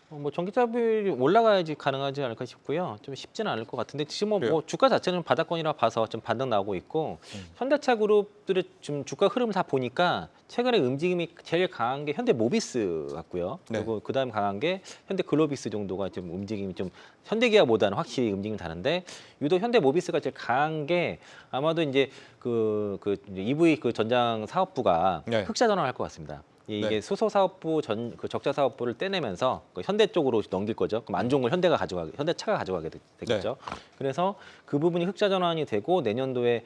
뭐 전기차율이 올라가야지 가능하지 않을까 싶고요. 좀 쉽지는 않을 것 같은데 지금 그래요? 뭐 주가 자체는 바닥권이라 봐서 좀 반등 나오고 있고 현대차 그룹들의 지금 주가 흐름을 다 보니까 최근에 움직임이 제일 강한 게 현대모비스 같고요. 네. 그리고 그다음 강한 게 현대글로비스 정도가 좀 움직임이 좀 현대기아보다는 확실히 움직임이 다른데 유독 현대모비스가 제일 강한 게 아마도 이제 그 EV 그 전장 사업부가 네. 흑자 전환할 것 같습니다. 이게 네. 수소 사업부 그 적자 사업부를 떼내면서 그 현대 쪽으로 넘길 거죠. 그럼 안종을 현대차가 가져가게 되겠죠. 그래서 그 부분이 흑자 전환이 되고 내년도에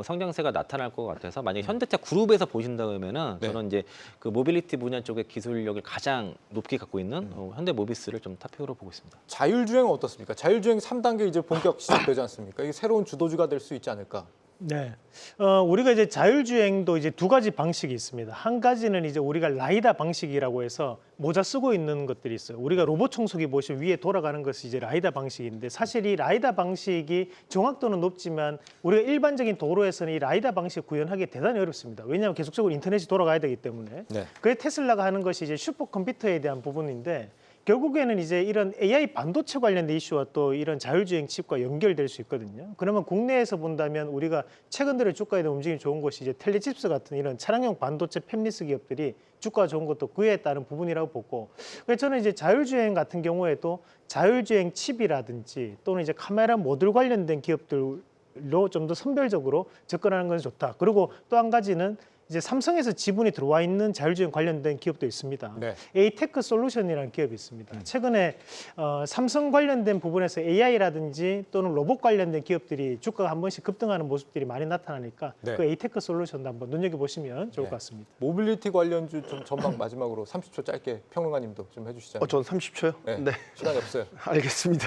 성장세가 나타날 것 같아서 만약에 현대차 그룹에서 보신다면은 네. 저는 이제 그 모빌리티 분야 쪽의 기술력을 가장 높게 갖고 있는 현대모비스를 좀 탑픽으로 보고 있습니다. 자율주행은 어떻습니까? 자율주행 3단계 이제 본격 시작되지 않습니까? 이게 새로운 주도주가 될 수 있지 않을까? 네. 우리가 이제 자율주행도 이제 두 가지 방식이 있습니다. 한 가지는 이제 우리가 라이다 방식이라고 해서 모자 쓰고 있는 것들이 있어요. 우리가 로봇 청소기 보시면 위에 돌아가는 것이 이제 라이다 방식인데 사실 이 라이다 방식이 정확도는 높지만 우리가 일반적인 도로에서는 이 라이다 방식 구현하기 대단히 어렵습니다. 왜냐하면 계속적으로 인터넷이 돌아가야 되기 때문에. 네. 그래서 테슬라가 하는 것이 이제 슈퍼컴퓨터에 대한 부분인데 결국에는 이제 이런 AI 반도체 관련된 이슈와 또 이런 자율주행 칩과 연결될 수 있거든요. 그러면 국내에서 본다면 우리가 최근 들어 주가에 대한 움직임이 좋은 것이 이제 텔레칩스 같은 이런 차량용 반도체 팹리스 기업들이 주가가 좋은 것도 그에 따른 부분이라고 보고, 그래서 저는 이제 자율주행 같은 경우에도 자율주행 칩이라든지 또는 이제 카메라 모듈 관련된 기업들로 좀 더 선별적으로 접근하는 건 좋다. 그리고 또 한 가지는 이제 삼성에서 지분이 들어와 있는 자율주행 관련된 기업도 있습니다. 네. 에이테크 솔루션이라는 기업이 있습니다. 최근에 삼성 관련된 부분에서 AI라든지 또는 로봇 관련된 기업들이 주가가 한 번씩 급등하는 모습들이 많이 나타나니까 네. 그 에이테크 솔루션도 한번 눈여겨보시면 좋을 것 같습니다. 모빌리티 관련주 좀 전망 마지막으로 30초 짧게 평론가님도 좀 해주시잖아요. 전 30초요? 네. 시간이 없어요. 알겠습니다.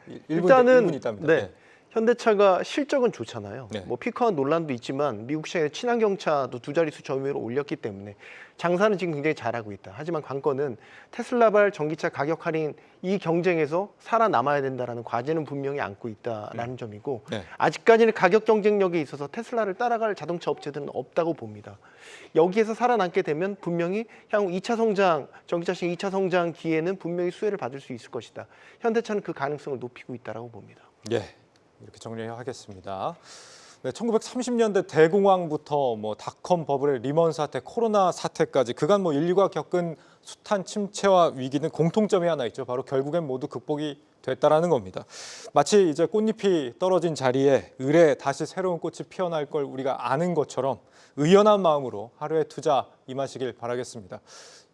1분 일단은 있답니다. 네. 현대차가 실적은 좋잖아요. 네. 뭐 피크아웃 논란도 있지만 미국 시장에 친환경차도 두 자릿수 점유율을 올렸기 때문에 장사는 지금 굉장히 잘하고 있다. 하지만 관건은 테슬라발 전기차 가격 할인 이 경쟁에서 살아남아야 된다라는 과제는 분명히 안고 있다라는 점이고 네. 아직까지는 가격 경쟁력에 있어서 테슬라를 따라갈 자동차 업체들은 없다고 봅니다. 여기에서 살아남게 되면 분명히 향후 2차 성장, 전기차 시장 2차 성장 기회는 분명히 수혜를 받을 수 있을 것이다. 현대차는 그 가능성을 높이고 있다고 봅니다. 예, 이렇게 정리하겠습니다. 네, 1930년대 대공황부터 뭐 닷컴 버블의 리먼 사태, 코로나 사태까지 그간 뭐 인류가 겪은 숱한 침체와 위기는 공통점이 하나 있죠. 바로 결국엔 모두 극복이 됐다라는 겁니다. 마치 이제 꽃잎이 떨어진 자리에 을에 다시 새로운 꽃이 피어날 걸 우리가 아는 것처럼 의연한 마음으로 하루의 투자 임하시길 바라겠습니다.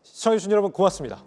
시청해주신 여러분 고맙습니다.